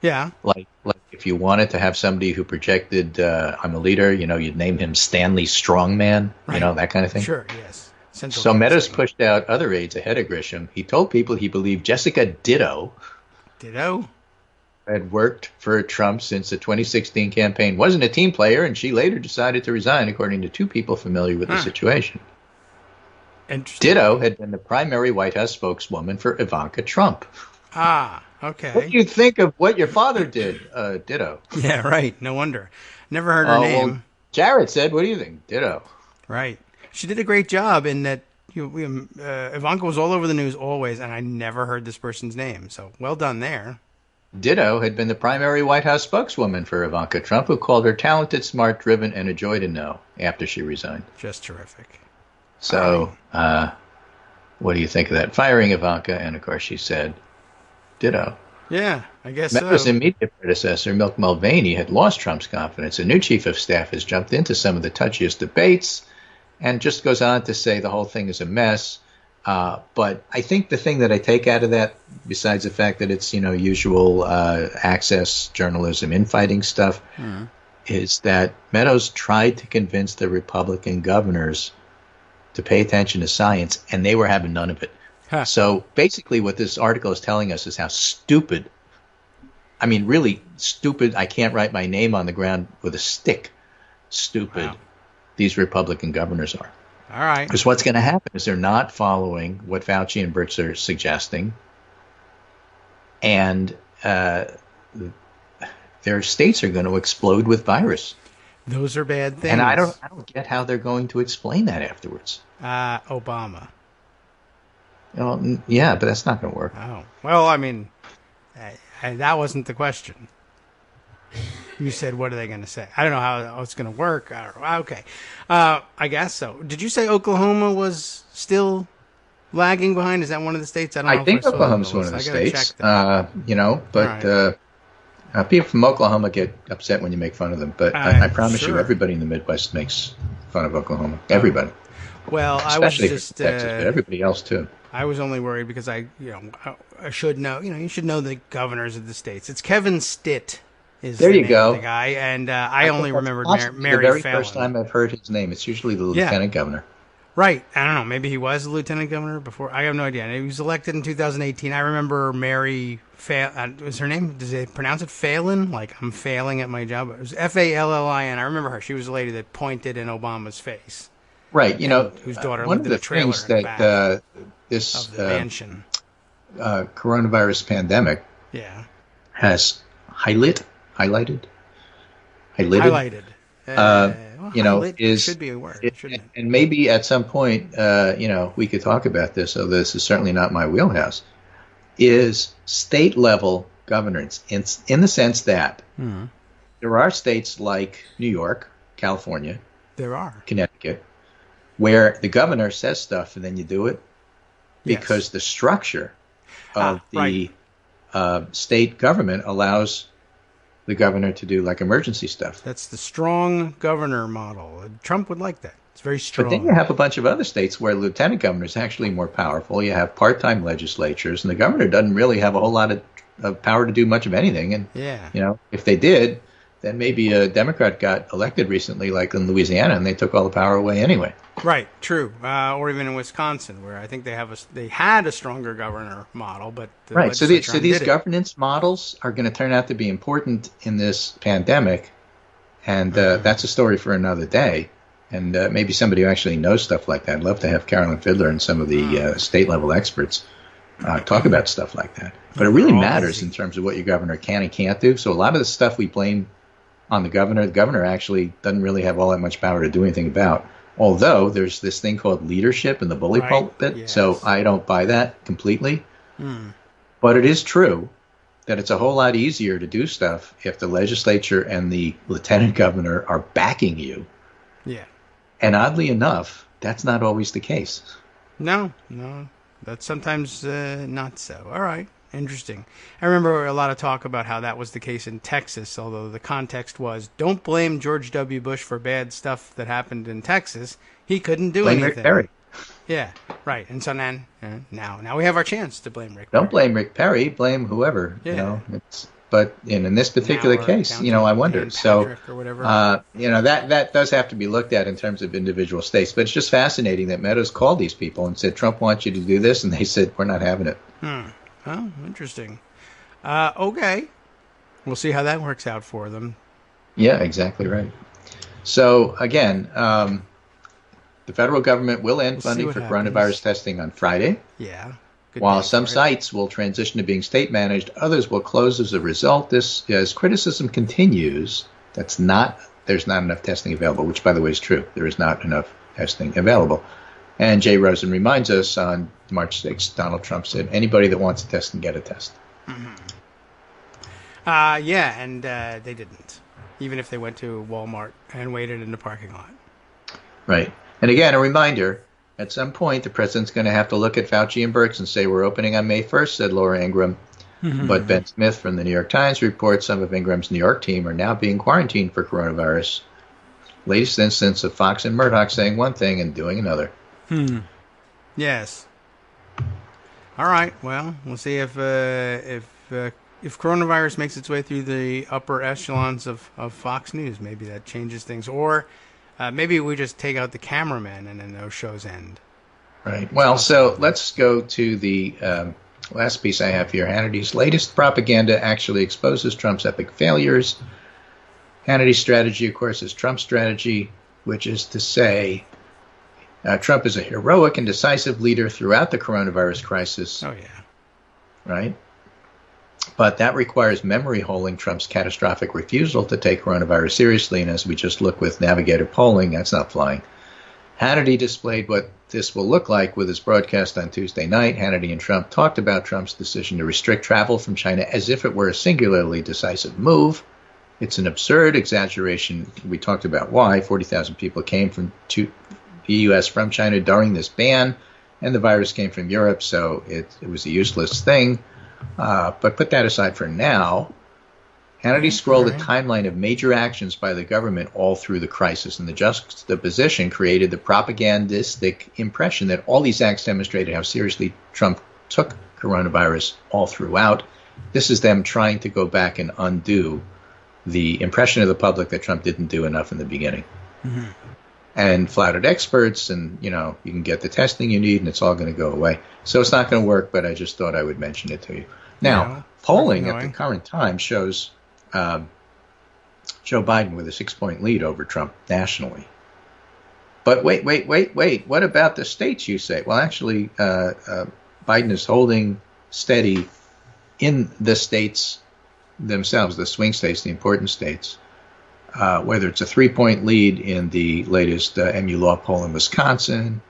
Yeah. Like if you wanted to have somebody who projected, I'm a leader, you'd name him Stanley Strongman, Right. That kind of thing. Sure. Yes. So Meadows pushed out other aides ahead of Grisham. He told people he believed Jessica Ditto had worked for Trump since the 2016 campaign, wasn't a team player, and she later decided to resign, according to two people familiar with the situation. Interesting. Ditto had been the primary White House spokeswoman for Ivanka Trump. Ah, okay. What do you think of what your father did, Ditto? Yeah, right. No wonder. Never heard her name. Well, Jared said, what do you think? Ditto. Right. She did a great job in that Ivanka was all over the news always, and I never heard this person's name. So well done there. Ditto had been the primary White House spokeswoman for Ivanka Trump, who called her talented, smart, driven, and a joy to know after she resigned. Just terrific. So, what do you think of that? Firing Ivanka, and of course she said, ditto. Yeah, I guess Meadows' so. immediate predecessor, Milk Mulvaney, had lost Trump's confidence. A new chief of staff has jumped into some of the touchiest debates and just goes on to say the whole thing is a mess. But I think the thing that I take out of that, besides the fact that it's, usual access journalism infighting stuff, is that Meadows tried to convince the Republican governors to pay attention to science, and they were having none of it. Huh. So basically what this article is telling us is how stupid, I mean really stupid, I can't write my name on the ground with a stick, stupid these Republican governors are. All right. Because what's going to happen is they're not following what Fauci and Birx are suggesting, and their states are going to explode with virus. Those are bad things. And I don't get how they're going to explain that afterwards. Obama. Yeah, but that's not going to work. Oh. Well, I mean, that wasn't the question. You said, what are they going to say? I don't know how it's going to work. I don't know. Okay. I guess so. Did you say Oklahoma was still lagging behind? Is that one of the states? I don't know. I think Oklahoma's one of the states. People from Oklahoma get upset when you make fun of them. But I promise you, everybody in the Midwest makes fun of Oklahoma. Everybody. Well, especially I was just Texas, but everybody else too. I was only worried because I should know. You should know the governors of the states. It's Kevin Stitt. There you go. The guy, and I only remembered Mary the very Fallon. first time I've heard his name. It's usually the lieutenant governor. Right. I don't know. Maybe he was a lieutenant governor before. I have no idea. He was elected in 2018. I remember Mary was her name? Does they pronounce it Phelan? Like, I'm failing at my job. It was Fallin. I remember her. She was the lady that pointed in Obama's face. Right. You know, whose daughter one lived of in the a trailer things in the that back this of the mansion. Coronavirus pandemic Yeah. has highlighted. Is should be a word, shouldn't it? And maybe at some point, we could talk about this. Although this is certainly not my wheelhouse. Is state level governance in the sense that there are states like New York, California, there are Connecticut, where the governor says stuff and then you do it because the structure of the state government allows the governor to do like emergency stuff. That's the strong governor model. Trump would like that. It's very strong. But then you have a bunch of other states where lieutenant governor is actually more powerful. You have part-time legislatures, and the governor doesn't really have a whole lot of power to do much of anything. And if they did, then maybe a Democrat got elected recently, like in Louisiana, and they took all the power away anyway. Right, true. Or even in Wisconsin, where I think they had a stronger governor model, but right. So these governance models are going to turn out to be important in this pandemic, and that's a story for another day. And maybe somebody who actually knows stuff like that. I'd love to have Carolyn Fiddler and some of the state level experts talk about stuff like that. But it really matters in terms of what your governor can and can't do. So a lot of the stuff we blame on the governor actually doesn't really have all that much power to do anything about. Although there's this thing called leadership in the bully pulpit, so I don't buy that completely. But it is true that it's a whole lot easier to do stuff if the legislature and the lieutenant governor are backing you. Yeah. And oddly enough, that's not always the case. No, that's sometimes not so. All right. Interesting. I remember a lot of talk about how that was the case in Texas, although the context was, don't blame George W. Bush for bad stuff that happened in Texas. He couldn't do anything. Rick Perry. Yeah, right. And so then, now we have our chance to blame Rick Perry. Don't blame Rick Perry, blame whoever. Yeah. But in this particular case, I wonder. So, that does have to be looked at in terms of individual states. But it's just fascinating that Meadows called these people and said, Trump wants you to do this, and they said, we're not having it. Oh, interesting. Okay. We'll see how that works out for them. Yeah, exactly right. So, again, the federal government will end funding for coronavirus testing on Friday. Yeah. While some sites will transition to being state-managed, others will close as a result. As criticism continues, there's not enough testing available, which, by the way, is true. There is not enough testing available. And Jay Rosen reminds us on March 6th, Donald Trump said, anybody that wants a test can get a test. And they didn't, even if they went to Walmart and waited in the parking lot. Right. And again, a reminder, at some point, the president's going to have to look at Fauci and Birx and say, we're opening on May 1st, said Laura Ingraham. But Ben Smith from the New York Times reports some of Ingram's New York team are now being quarantined for coronavirus. Latest instance of Fox and Murdoch saying one thing and doing another. Yes. All right. Well, we'll see if coronavirus makes its way through the upper echelons of Fox News. Maybe that changes things, or maybe we just take out the cameraman and then those shows end. Right. Well, so let's go to the last piece I have here. Hannity's latest propaganda actually exposes Trump's epic failures. Hannity's strategy, of course, is Trump's strategy, which is to say Trump is a heroic and decisive leader throughout the coronavirus crisis. Oh, yeah. Right? But that requires memory holding Trump's catastrophic refusal to take coronavirus seriously. And as we just look with Navigator polling, that's not flying. Hannity displayed what this will look like with his broadcast on Tuesday night. Hannity and Trump talked about Trump's decision to restrict travel from China as if it were a singularly decisive move. It's an absurd exaggeration. We talked about why. 40,000 people came to the U.S. from China during this ban, and the virus came from Europe, so it was a useless thing. But put that aside for now. Hannity scrolled a timeline of major actions by the government all through the crisis, and the juxtaposition created the propagandistic impression that all these acts demonstrated how seriously Trump took coronavirus all throughout. This is them trying to go back and undo the impression of the public that Trump didn't do enough in the beginning. and flouted experts, and you can get the testing you need, and it's all going to go away. So it's not going to work. But I just thought I would mention it to you. Now, polling at the current time shows Joe Biden with a 6-point lead over Trump nationally. But wait. What about the states, you say? Well, actually, Biden is holding steady in the states themselves, the swing states, the important states. Whether it's a 3-point lead in the latest MU Law poll in Wisconsin,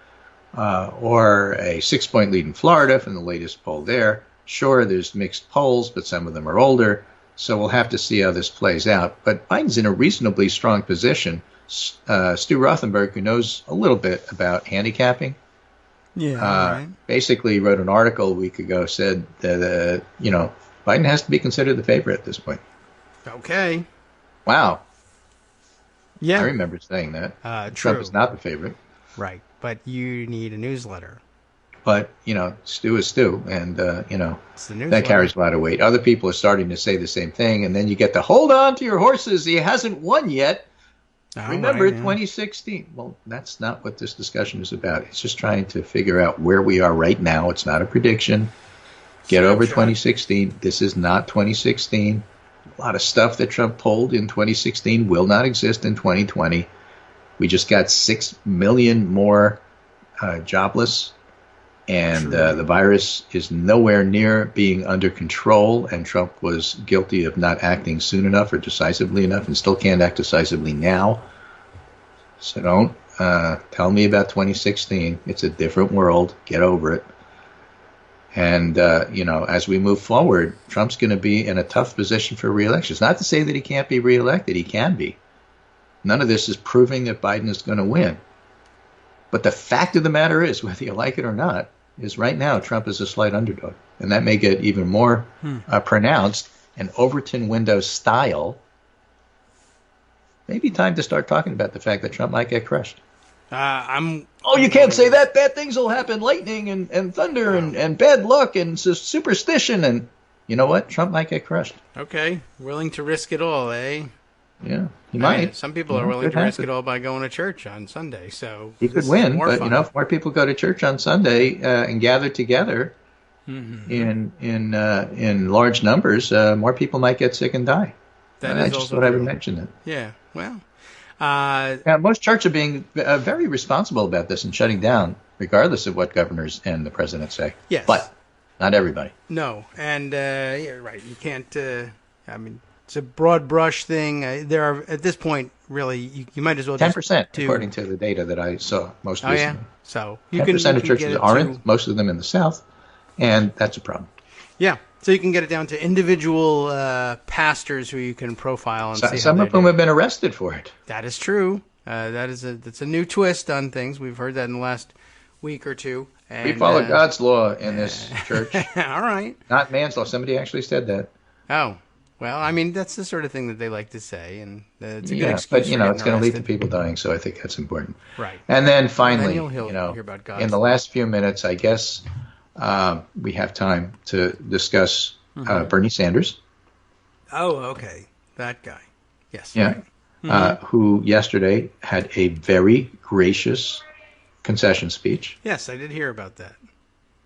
or a 6-point lead in Florida from the latest poll there. Sure, there's mixed polls, but some of them are older. So we'll have to see how this plays out. But Biden's in a reasonably strong position. Stu Rothenberg, who knows a little bit about handicapping, basically wrote an article a week ago, said that, Biden has to be considered the favorite at this point. Okay. Wow. Yeah. I remember saying that. True. Trump is not the favorite. Right. But you need a newsletter. But, Stu is Stu, and, It's the that carries a lot of weight. Other people are starting to say the same thing, and then you get to hold on to your horses. He hasn't won yet. Remember, 2016. Well, that's not what this discussion is about. It's just trying to figure out where we are right now. It's not a prediction. Get over 2016. This is not 2016. A lot of stuff that Trump pulled in 2016 will not exist in 2020. We just got 6 million more jobless, and the virus is nowhere near being under control, and Trump was guilty of not acting soon enough or decisively enough, and still can't act decisively now. So don't tell me about 2016. It's a different world. Get over it. And, as we move forward, Trump's going to be in a tough position for re-election. It's not to say that he can't be reelected. He can be. None of this is proving that Biden is going to win. But the fact of the matter is, whether you like it or not, is right now Trump is a slight underdog. And that may get even more pronounced. And Overton window style, maybe time to start talking about the fact that Trump might get crushed. You can't say that. Bad things will happen. Lightning and thunder and bad luck and superstition. And you know what? Trump might get crushed. Okay. Willing to risk it all, eh? Yeah, he might. Some people are willing to risk it all by going to church on Sunday. So he could win, but if more people go to church on Sunday and gather together in large numbers, more people might get sick and die. I just thought I would mention that. Yeah, well. Most churches are being very responsible about this and shutting down, regardless of what governors and the president say. Yes. But not everybody. No, and right. You can't. It's a broad brush thing. There are, at this point, really, you might as well 10%, according to the data that I saw most recently. Yeah. So 10% of churches aren't, most of them in the South, and that's a problem. Yeah. So you can get it down to individual pastors who you can profile and see. Some of whom have been arrested for it. That is true. That's a new twist on things. We've heard that in the last week or two. And, we follow God's law in this church. All right. Not man's law. Somebody actually said that. Oh. Well, that's the sort of thing that they like to say, and it's a good excuse. But it's going to lead to people dying, so I think that's important. Right. And then finally, hear about God's in the last few minutes, I guess we have time to discuss Bernie Sanders. Oh, okay, that guy. Yes. Yeah. Right. Who yesterday had a very gracious concession speech. Yes, I did hear about that.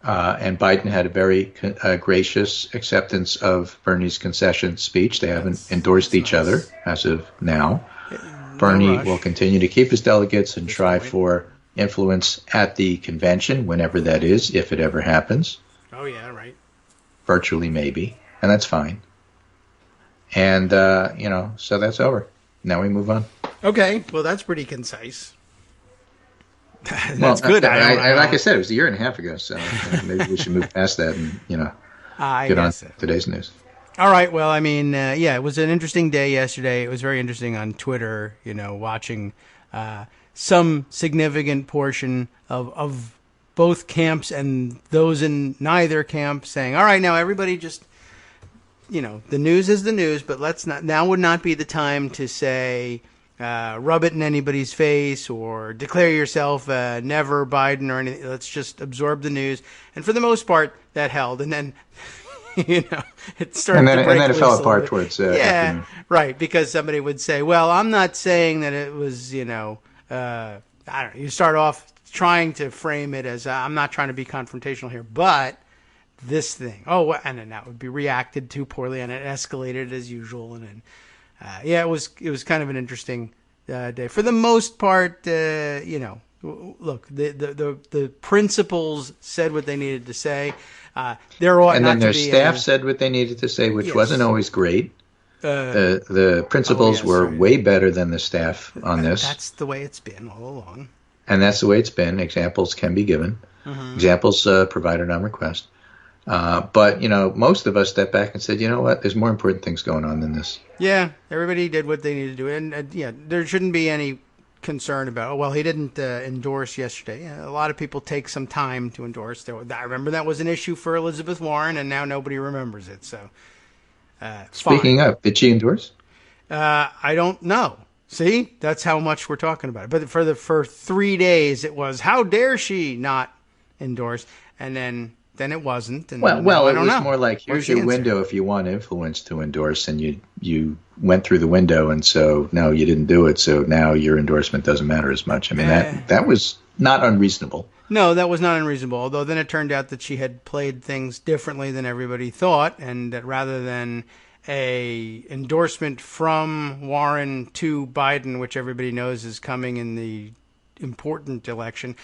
And Biden had a very gracious acceptance of Bernie's concession speech. They haven't endorsed each other as of now. Bernie will continue to keep his delegates and try for influence at the convention, whenever that is, if it ever happens. Oh, yeah, right. Virtually, maybe. And that's fine. And, so that's over. Now we move on. Okay. Well, that's pretty concise. That's good. Like I said, it was a year and a half ago, so maybe we should move past that and, get on today's news. All right. Well, it was an interesting day yesterday. It was very interesting on Twitter, watching some significant portion of both camps and those in neither camp saying, all right, now everybody just, the news is the news, but now would not be the time to say, rub it in anybody's face or declare yourself never Biden or anything. Let's just absorb the news. And for the most part, that held. And then, it started to break and then it fell loose apart towards right, because somebody would say, well, I'm not saying that it was, I don't know. You start off trying to frame it as I'm not trying to be confrontational here, but this thing. Oh, and then that would be reacted to poorly, and it escalated as usual. And then, it was kind of an interesting day for the most part. Look, the principals said what they needed to say. There ought and not then their to be staff any, said what they needed to say, which Yes. wasn't always great. The principals were right. way better than the staff on this. That's the way it's been all along. And that's the way it's been. Examples can be given. Examples provided on request. But, most of us stepped back and said, you know what, there's more important things going on than this. Yeah, everybody did what they needed to do. And, there shouldn't be any concern about, he didn't endorse yesterday. A lot of people take some time to endorse. I remember that was an issue for Elizabeth Warren, and now nobody remembers it. So, Speaking of, did she endorse? I don't know. See, that's how much we're talking about it. But for 3 days, it was, how dare she not endorse? And then it wasn't. And Well, I it don't was know. more like, here's What's the your answer? window if you want influence to endorse, and you went through the window, and so no, you didn't do it, so now your endorsement doesn't matter as much. I mean, that was not unreasonable. No, that was not unreasonable. Although then it turned out that she had played things differently than everybody thought, and that rather than a endorsement from Warren to Biden, which everybody knows is coming in the important election,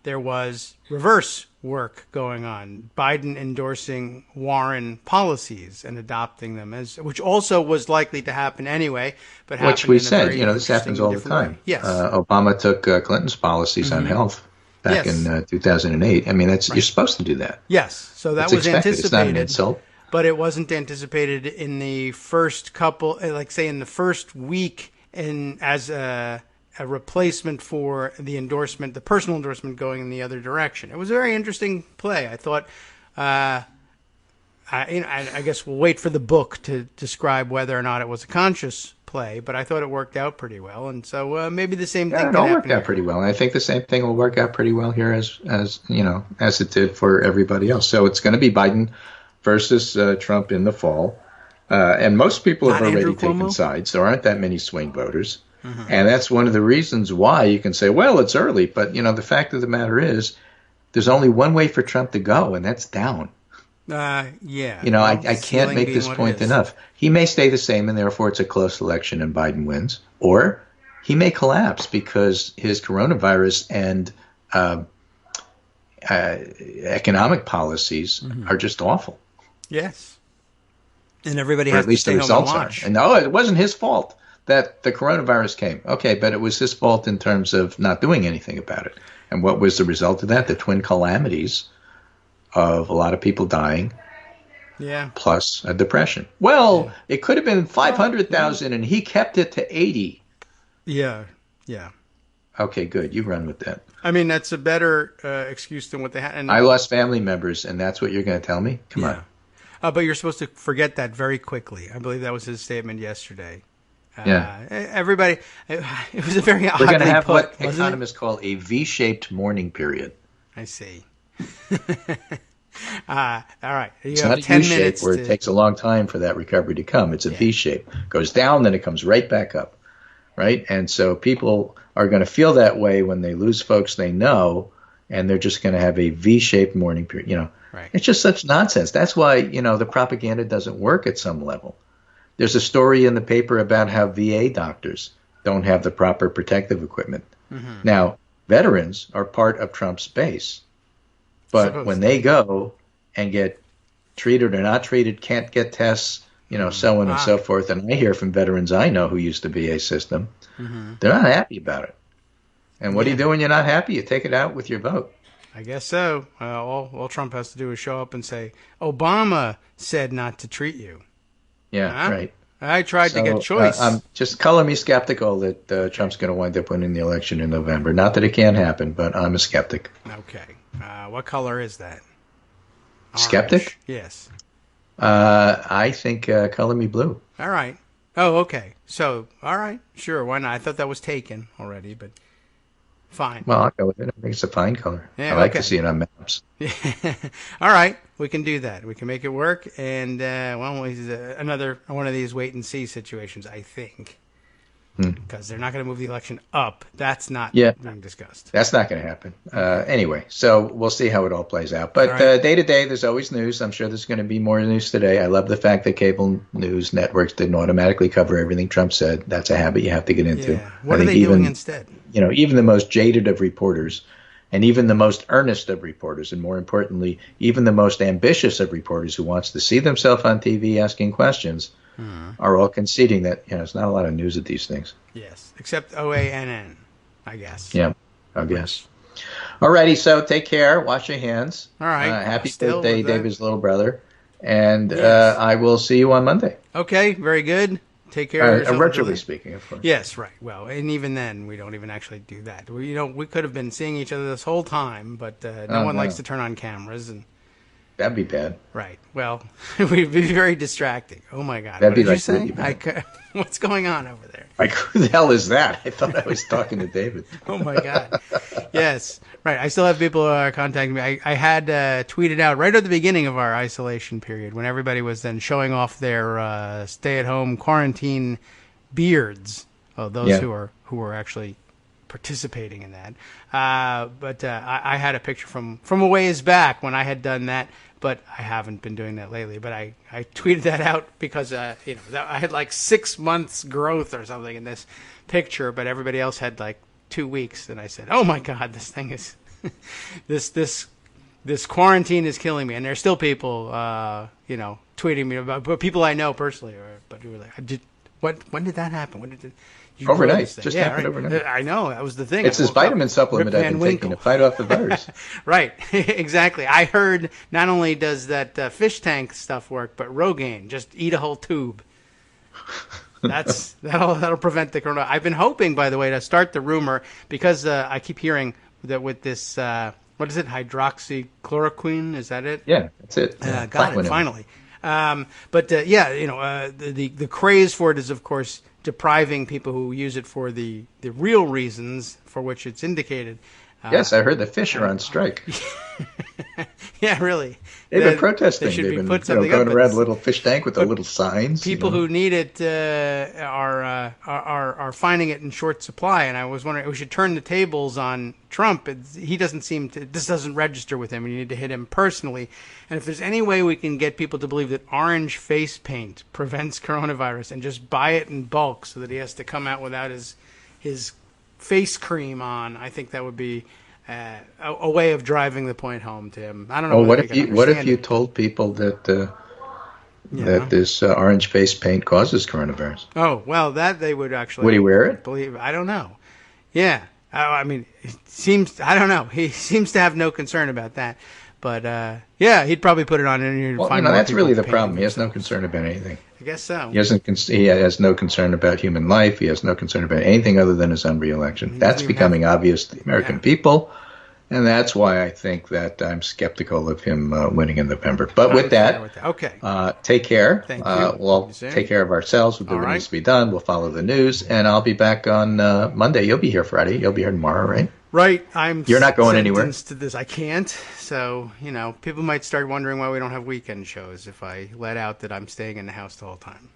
there was reverse work going on. Biden endorsing Warren policies and adopting them, which also was likely to happen anyway. But Which we in a said, very this happens all the interesting, different time. way. Yes. Obama took Clinton's policies on health back Yes. in 2008. I mean, you're supposed to do that. Yes. So that It's was expected. anticipated. It's not an insult. But it wasn't anticipated in the first couple, like say in the first week, as a replacement for the endorsement, the personal endorsement going in the other direction. It was a very interesting play. I thought, I guess we'll wait for the book to describe whether or not it was a conscious play, but I thought it worked out pretty well. And so maybe the same thing Yeah, it can all happen worked out here. pretty well. And I think the same thing will work out pretty well here as it did for everybody else. So it's going to be Biden versus Trump in the fall. And most people have Not already Andrew taken Cuomo? sides. There aren't that many swing voters. And that's one of the reasons why you can say, well, it's early. But, the fact of the matter is there's only one way for Trump to go, and that's down. Yeah. I can't Ceiling make being this what it point is. enough. He may stay the same, and therefore it's a close election and Biden wins. Or he may collapse because his coronavirus and economic policies are just awful. Yes. And everybody Or has at least to the stay home and results are. watch. And no, it wasn't his fault that the coronavirus came. Okay, but it was his fault in terms of not doing anything about it. And what was the result of that? The twin calamities of a lot of people dying, Yeah. plus a depression. Well, it could have been 500,000, and he kept it to 80. Yeah. Okay, good. You run with that. I mean, that's a better excuse than what they had. And, I lost family members, and that's what you're going to tell me? Come on. but you're supposed to forget that very quickly. I believe that was his statement yesterday. Yeah. Everybody, it was a very We're oddly going to have put, what wasn't it? economists call a V-shaped mourning period. I see. All right. You It's have not a 10 U-shape minutes where to, it takes a long time for that recovery to come. It's a V-shape. Goes down, then it comes right back up, right? And so people are going to feel that way when they lose folks they know, and they're just going to have a V-shaped mourning period. Right. It's just such nonsense. That's why, the propaganda doesn't work at some level. There's a story in the paper about how VA doctors don't have the proper protective equipment. Now, veterans are part of Trump's base. But when they go and get treated or not treated, can't get tests, so on and so forth, and I hear from veterans I know who used the VA system, they're not happy about it. And what do you do when you're not happy? You take it out with your vote. I guess so. All Trump has to do is show up and say, Obama said not to treat you. Yeah, Huh? right. I tried to get choice. Just color me skeptical that Trump's going to wind up winning the election in November. Not that it can't happen, but I'm a skeptic. Okay. What color is that? Skeptic? Orange. Yes. I think color me blue. All right. Oh, okay. So, all right. Sure. Why not? I thought that was taken already, but fine. Well, I'll go with it. I think it's a fine color. Yeah, I like okay. to see it on maps. All right. We can do that. We can make it work. And, it's another one of these wait and see situations, I think. because they're not going to move the election up. That's not Yeah. being discussed. That's not going to happen. Anyway, so we'll see how it all plays out. But right. Day to day, there's always news. I'm sure there's going to be more news today. I love the fact that cable news networks didn't automatically cover everything Trump said. That's a habit you have to get into. Yeah. What are they doing instead? Even the most jaded of reporters, and even the most earnest of reporters, and more importantly, even the most ambitious of reporters who wants to see themselves on TV asking questions, are all conceding that there's not a lot of news of these things. Yes, except OANN, I guess. Yeah, I guess. Alrighty, so take care. Wash your hands. All right. Happy Still birthday, with that. David's little brother. And Yes. I will see you on Monday. Okay, very good. Take care of yourself. Virtually Billy. speaking, of course. Yes, right. Well, and even then, we don't even actually do that. We could have been seeing each other this whole time, but no one likes to turn on cameras. And That'd be bad. right. Well, we'd be very distracting. Oh my God. That'd What be did like you say? really bad. What's going on over there? Like, who the hell is that? I thought I was talking to David. Oh my God. Yes. Right. I still have people contacting me. I had tweeted out right at the beginning of our isolation period when everybody was then showing off their stay-at-home quarantine beards. Oh, those who are actually participating in that. But I had a picture from a ways back when I had done that, but I haven't been doing that lately. But I tweeted that out because I had like 6 months growth or something in this picture, but everybody else had like 2 weeks. And I said, "Oh my God, this thing is this quarantine is killing me." And there's still people tweeting me about, but people I know personally, but who were like, when did that happen? When did it? You Overnight. Just happened overnight. I know. That was the thing. It's this vitamin supplement I've been taking to fight off the virus. Right. Exactly. I heard not only does that fish tank stuff work, but Rogaine. Just eat a whole tube. That'll prevent the corona. I've been hoping, by the way, to start the rumor because I keep hearing that with this, what is it, hydroxychloroquine? Is that it? Yeah, that's it. Got it, finally. The craze for it is, of course, depriving people who use it for the real reasons for which it's indicated. Yes, I heard the fish are on strike. Yeah, really. They've been protesting. They should They've be been put something going up. around a little fish tank with the little signs. People who need it are finding it in short supply, and I was wondering we should turn the tables on Trump. He doesn't seem to. This doesn't register with him, and you need to hit him personally. And if there's any way we can get people to believe that orange face paint prevents coronavirus, and just buy it in bulk so that he has to come out without his face cream on, I think that would be a way of driving the point home to him. I don't know. Well, what if you told people that that this orange face paint causes coronavirus? Oh, well, that they would actually. Would he wear it? Believe? I don't know. Yeah, I mean, it seems. I don't know. He seems to have no concern about that. But yeah, he'd probably put it on and Well, that's really the problem. He has no concern about anything. I guess so. He has no concern about human life. He has no concern about anything other than his own re-election. That's becoming obvious to the American people, and that's why I think that I'm skeptical of him winning in November. But with that, okay, take care. Thank you. We'll take care of ourselves. We'll do what needs to be done. We'll follow the news, and I'll be back on Monday. You'll be here Friday. You'll be here tomorrow, right? Right. You're not going anywhere. To this, I can't. So people might start wondering why we don't have weekend shows if I let out that I'm staying in the house the whole time.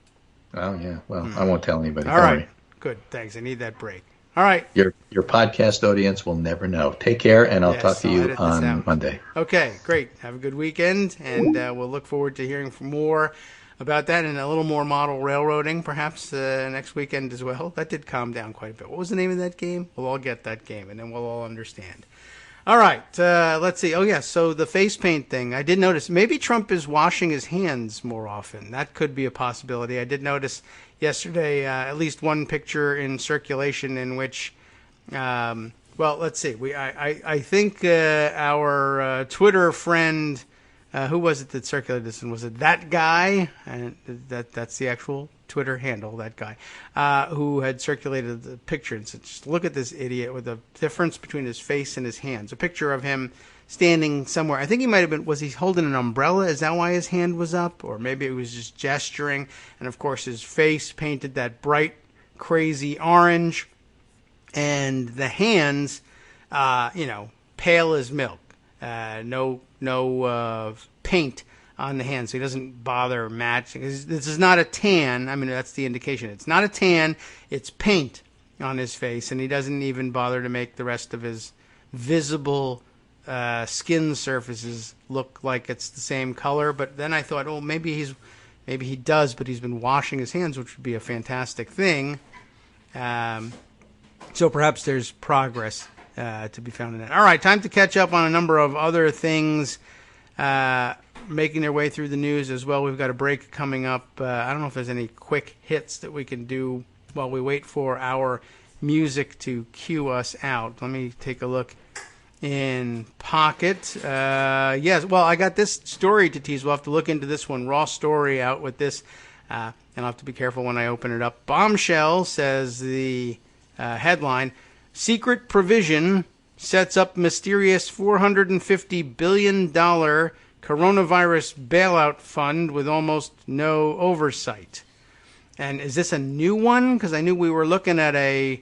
Oh yeah. Well, I won't tell anybody. All right. Good. Thanks. I need that break. All right. Your podcast audience will never know. Take care, and I'll talk to you on Monday. Okay. Great. Have a good weekend, and we'll look forward to hearing more about that and a little more model railroading perhaps next weekend as well. That did calm down quite a bit. What was the name of that game? We'll all get that game, and then we'll all understand. All right, let's see. Oh, yeah, so the face paint thing. I did notice maybe Trump is washing his hands more often. That could be a possibility. I did notice yesterday at least one picture in circulation in which, well, let's see. I think our Twitter friend, who was it that circulated this? And was it that guy? And that's the actual Twitter handle, that guy, who had circulated the picture and said, just look at this idiot with the difference between his face and his hands. A picture of him standing somewhere. I think he might have been, was he holding an umbrella? Is that why his hand was up? Or maybe it was just gesturing. And of course his face painted that bright, crazy orange. And the hands, pale as milk. No paint on the hand, so he doesn't bother matching. This is not a tan. I mean, that's the indication. It's not a tan. It's paint on his face, and he doesn't even bother to make the rest of his visible skin surfaces look like it's the same color. But then I thought, oh, maybe he does, but he's been washing his hands, which would be a fantastic thing. So perhaps there's progress to be found in that. All right, time to catch up on a number of other things making their way through the news as well. We've got a break coming up. I don't know if there's any quick hits that we can do while we wait for our music to cue us out. Let me take a look in Pocket. Yes, well, I got this story to tease. We'll have to look into this one. Raw story out with this, and I'll have to be careful when I open it up. Bombshell, says the headline, secret provision sets up mysterious $450 billion coronavirus bailout fund with almost no oversight. And is this a new one? Because I knew we were looking at I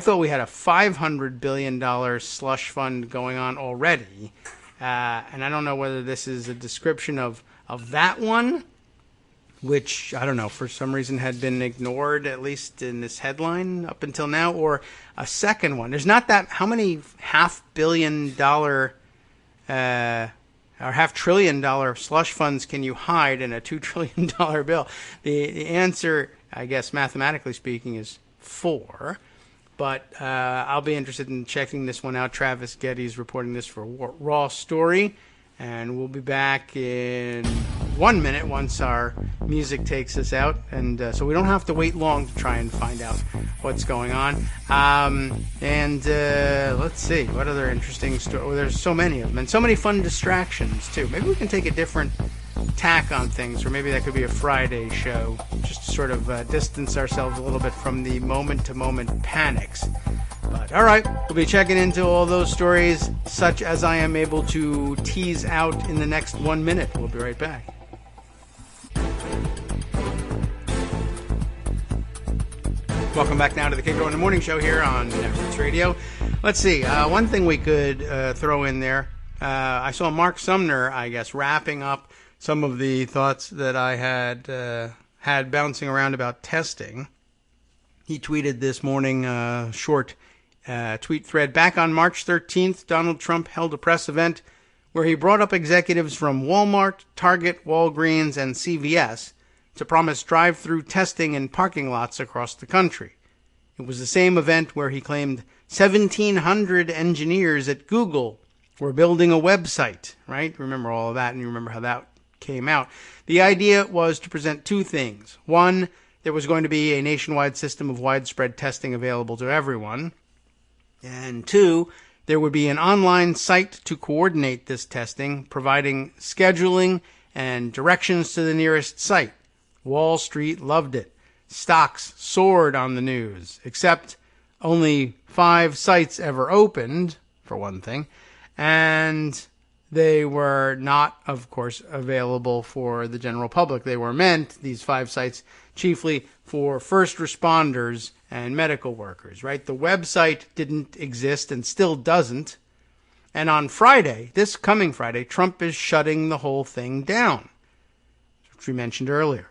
thought we had a $500 billion slush fund going on already. And I don't know whether this is a description of that one, which, I don't know, for some reason had been ignored, at least in this headline up until now, or a second one. There's not that, how many $500 million or $500 billion slush funds can you hide in a $2 trillion bill? The answer, I guess, mathematically speaking, is 4. But I'll be interested in checking this one out. Travis Getty's reporting this for Raw Story. And we'll be back in 1 minute once our music takes us out. And so we don't have to wait long to try and find out what's going on. Let's see. What other interesting stories? Oh, there's so many of them. And so many fun distractions, too. Maybe we can take a different tack on things, or maybe that could be a Friday show, just to sort of distance ourselves a little bit from the moment-to-moment panics. But all right, we'll be checking into all those stories, such as I am able to tease out in the next 1 minute. We'll be right back. Welcome back now to the Kagro in the Morning Show here on Networks Radio. Let's see, one thing we could throw in there. I saw Mark Sumner, I guess, wrapping up some of the thoughts that I had bouncing around about testing. He tweeted this morning, short tweet thread. Back on March 13th, Donald Trump held a press event where he brought up executives from Walmart, Target, Walgreens, and CVS to promise drive-through testing in parking lots across the country. It was the same event where he claimed 1,700 engineers at Google were building a website, right? Remember all of that, and you remember how that came out. The idea was to present two things. One, there was going to be a nationwide system of widespread testing available to everyone. And two, there would be an online site to coordinate this testing, providing scheduling and directions to the nearest site. Wall Street loved it. Stocks soared on the news, except only 5 sites ever opened, for one thing, and they were not, of course, available for the general public. They were meant, these 5 sites, chiefly for first responders and medical workers, right? The website didn't exist and still doesn't. And on Friday, this coming Friday, Trump is shutting the whole thing down, which we mentioned earlier.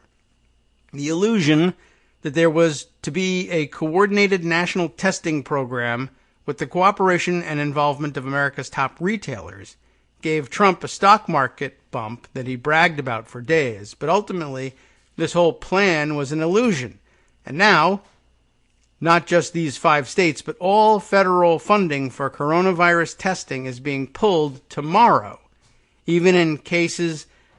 The illusion that there was to be a coordinated national testing program with the cooperation and involvement of America's top retailers gave Trump a stock market bump that he bragged about for days. But ultimately, this whole plan was an illusion. And now, not just these 5 states, but all federal funding for coronavirus testing is being pulled tomorrow, even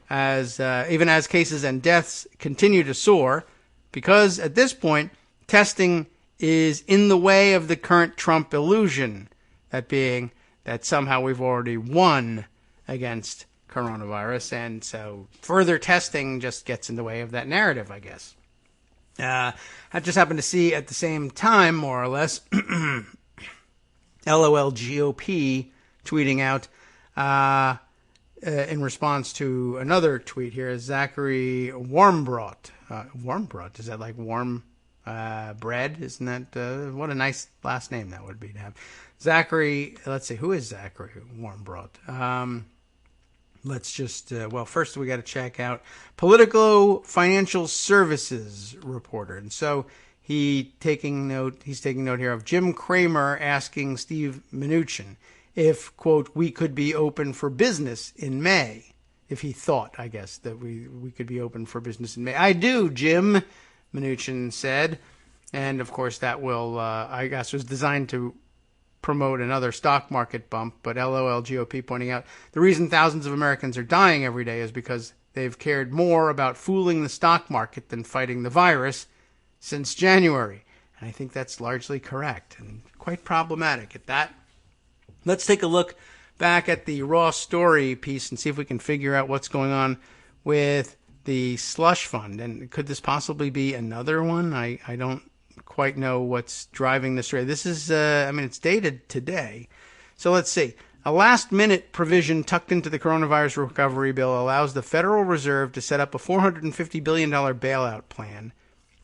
as cases and deaths continue to soar, because at this point, testing is in the way of the current Trump illusion, that being that somehow we've already won against coronavirus, and so further testing just gets in the way of that narrative, I guess. I just happened to see at the same time, more or less, LOL GOP tweeting out in response to another tweet here, Zachary Warmbrot. Warmbrot, is that like warm bread? Isn't that, what a nice last name that would be to have. Zachary, let's see, who is Zachary Warmbrot? Let's just, first we got to check out Politico Financial Services reporter. And so he's taking note here of Jim Cramer asking Steve Mnuchin if, quote, we could be open for business in May. If he thought, I guess, that we could be open for business in May. I do, Jim, Mnuchin said. And, of course, that will, I guess, was designed to promote another stock market bump. But LOL GOP pointing out the reason thousands of Americans are dying every day is because they've cared more about fooling the stock market than fighting the virus since January. And I think that's largely correct and quite problematic at that. Let's take a look back at the Raw Story piece and see if we can figure out what's going on with the slush fund. And could this possibly be another one? I don't quite know what's driving this story. This is, it's dated today. So let's see. A last-minute provision tucked into the coronavirus recovery bill allows the Federal Reserve to set up a $450 billion bailout plan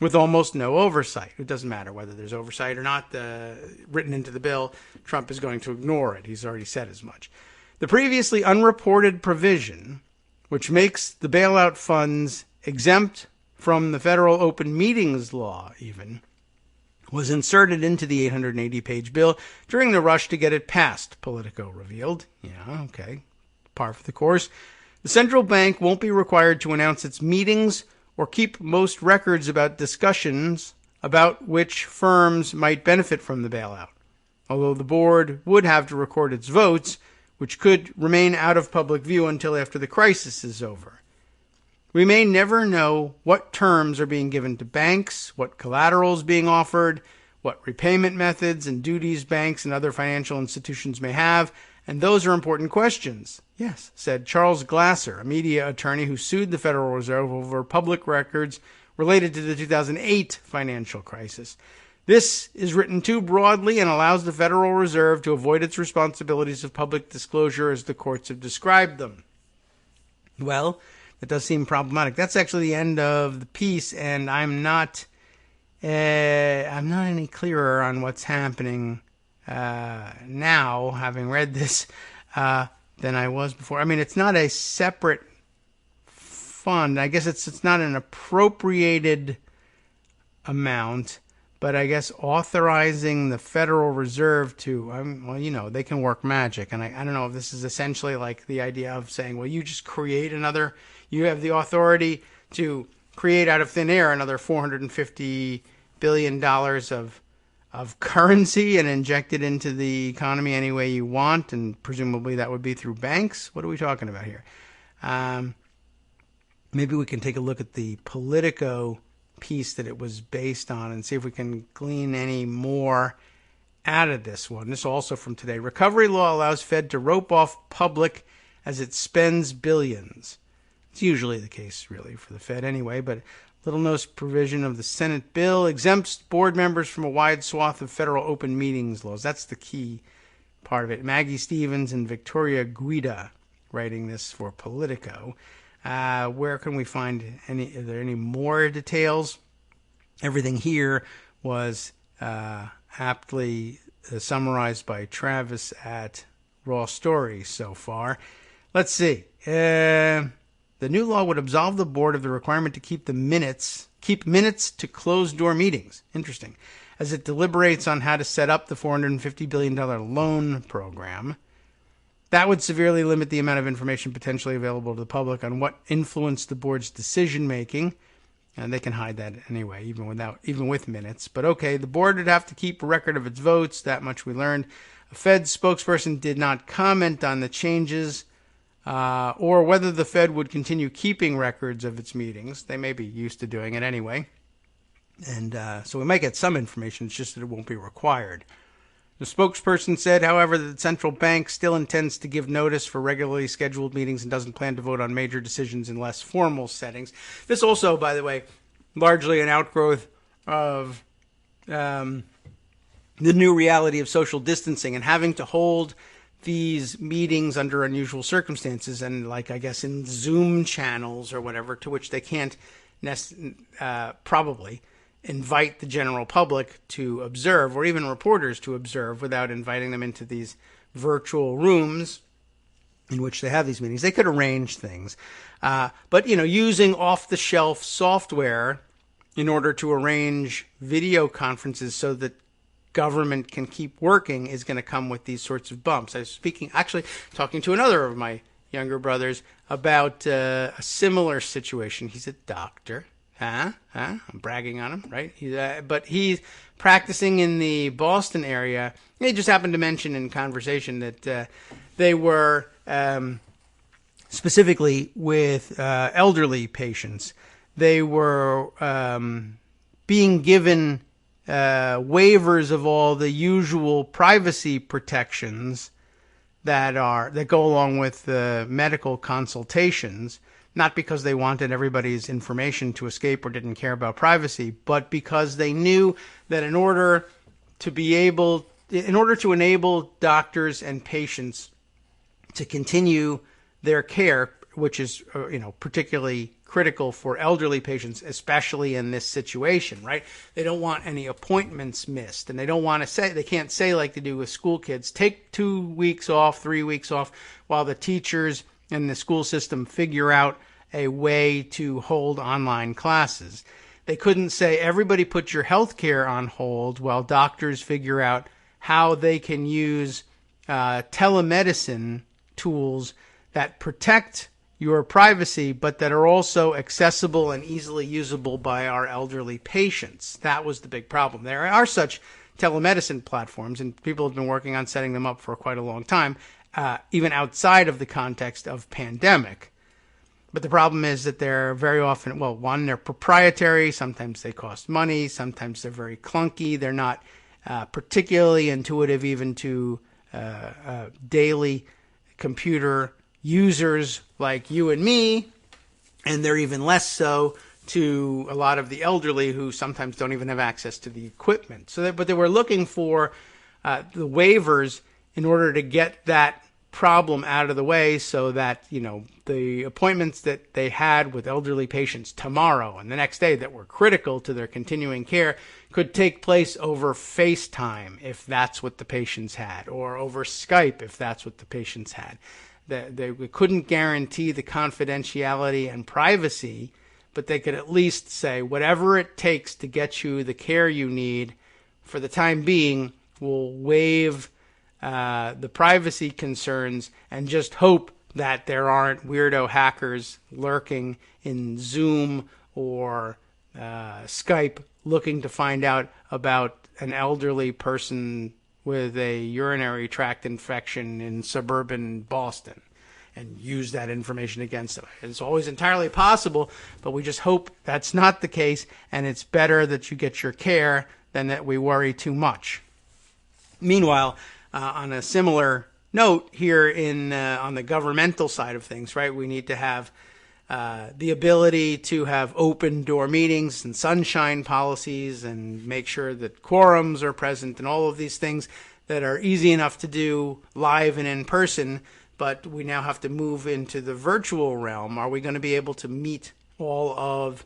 with almost no oversight. It doesn't matter whether there's oversight or not written into the bill. Trump is going to ignore it. He's already said as much. The previously unreported provision, which makes the bailout funds exempt from the federal open meetings law even, was inserted into the 880-page bill during the rush to get it passed, Politico revealed. Yeah, okay. Par for the course. The central bank won't be required to announce its meetings or keep most records about discussions about which firms might benefit from the bailout, although the board would have to record its votes, which could remain out of public view until after the crisis is over. We may never know what terms are being given to banks, what collateral is being offered, what repayment methods and duties banks and other financial institutions may have, and those are important questions. Yes, said Charles Glasser, a media attorney who sued the Federal Reserve over public records related to the 2008 financial crisis. This is written too broadly and allows the Federal Reserve to avoid its responsibilities of public disclosure as the courts have described them. Well, it does seem problematic. That's actually the end of the piece, and I'm not any clearer on what's happening now, having read this, than I was before. I mean, it's not a separate fund. I guess it's not an appropriated amount, but I guess authorizing the Federal Reserve to, they can work magic. And I don't know if this is essentially like the idea of saying, well, you just create you have the authority to create out of thin air another $450 billion of currency and inject it into the economy any way you want, and presumably that would be through banks. What are we talking about here? Maybe we can take a look at the Politico piece that it was based on and see if we can glean any more out of this one. This is also from today. Recovery law allows Fed to rope off public as it spends billions. It's usually the case, really, for the Fed anyway, but little-known provision of the Senate bill exempts board members from a wide swath of federal open meetings laws. That's the key part of it. Maggie Stevens and Victoria Guida writing this for Politico. Where can we find are there any more details? Everything here was aptly summarized by Travis at Raw Story so far. Let's see. The new law would absolve the board of the requirement to keep minutes to closed-door meetings. Interesting. As it deliberates on how to set up the $450 billion loan program. That would severely limit the amount of information potentially available to the public on what influenced the board's decision-making. And they can hide that anyway, even with minutes. But okay, the board would have to keep a record of its votes. That much we learned. A Fed spokesperson did not comment on the changes or whether the Fed would continue keeping records of its meetings. They may be used to doing it anyway. And so we might get some information. It's just that it won't be required. The spokesperson said, however, that the central bank still intends to give notice for regularly scheduled meetings and doesn't plan to vote on major decisions in less formal settings. This also, by the way, largely an outgrowth of the new reality of social distancing and having to hold these meetings under unusual circumstances and, like, I guess, in Zoom channels or whatever, to which they can't probably invite the general public to observe, or even reporters to observe, without inviting them into these virtual rooms. in which they have these meetings. They could arrange things. But, using off-the-shelf software in order to arrange video conferences so that government can keep working is going to come with these sorts of bumps. I was talking to another of my younger brothers about a similar situation. He's a doctor. I'm bragging on him, right? But he's practicing in the Boston area. He just happened to mention in conversation that they were specifically with elderly patients. They were being given waivers of all the usual privacy protections that go along with medical consultations, not because they wanted everybody's information to escape or didn't care about privacy, but because they knew that in order to enable doctors and patients to continue their care, which is particularly critical for elderly patients, especially in this situation, right? They don't want any appointments missed, and they can't say like they do with school kids, take 2 weeks off, 3 weeks off, while the teachers and the school system figure out a way to hold online classes. They couldn't say, everybody put your health care on hold while doctors figure out how they can use telemedicine tools that protect your privacy, but that are also accessible and easily usable by our elderly patients. That was the big problem. There are such telemedicine platforms, and people have been working on setting them up for quite a long time, even outside of the context of pandemic. But the problem is that they're very often, one, they're proprietary. Sometimes they cost money. Sometimes they're very clunky. They're not particularly intuitive even to daily computer users like you and me, and they're even less so to a lot of the elderly who sometimes don't even have access to the equipment. But they were looking for the waivers in order to get that problem out of the way, so that the appointments that they had with elderly patients tomorrow and the next day that were critical to their continuing care could take place over FaceTime if that's what the patients had, or over Skype if that's what the patients had. They couldn't guarantee the confidentiality and privacy, but they could at least say whatever it takes to get you the care you need for the time being, we'll waive the privacy concerns and just hope that there aren't weirdo hackers lurking in Zoom or Skype looking to find out about an elderly person with a urinary tract infection in suburban Boston and use that information against them. It's always entirely possible, but we just hope that's not the case, and it's better that you get your care than that we worry too much. Meanwhile, on a similar note here on the governmental side of things, right, we need to have the ability to have open door meetings and sunshine policies and make sure that quorums are present and all of these things that are easy enough to do live and in person, but we now have to move into the virtual realm. Are we going to be able to meet all of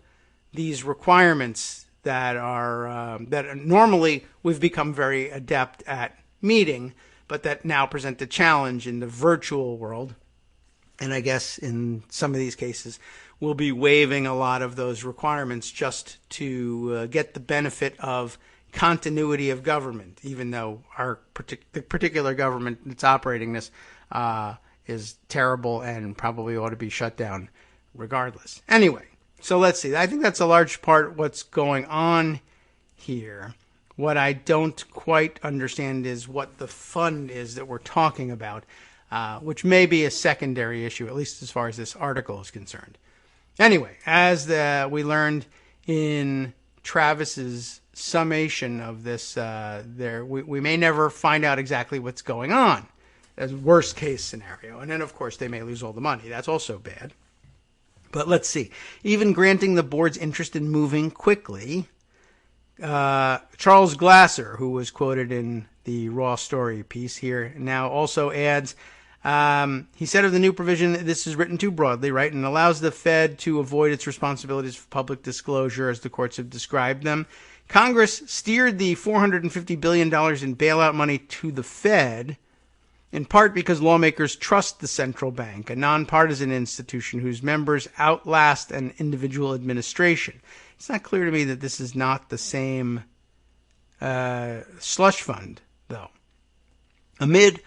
these requirements that are that normally we've become very adept at meeting, but that now present a challenge in the virtual world? And I guess in some of these cases, we'll be waiving a lot of those requirements just to get the benefit of continuity of government, even though the particular government that's operating this is terrible and probably ought to be shut down regardless. Anyway, so let's see. I think that's a large part what's going on here. What I don't quite understand is what the fund is that we're talking about, which may be a secondary issue, at least as far as this article is concerned. Anyway, as we learned in Travis's summation of this, we may never find out exactly what's going on, as worst case scenario. And then, of course, they may lose all the money. That's also bad. But let's see. Even granting the board's interest in moving quickly, Charles Glasser, who was quoted in the Raw Story piece here, now also adds, he said of the new provision, this is written too broadly, right, and allows the Fed to avoid its responsibilities for public disclosure, as the courts have described them. Congress steered the $450 billion in bailout money to the Fed, in part because lawmakers trust the central bank, a nonpartisan institution whose members outlast an individual administration. It's not clear to me that this is not the same slush fund, though. Amid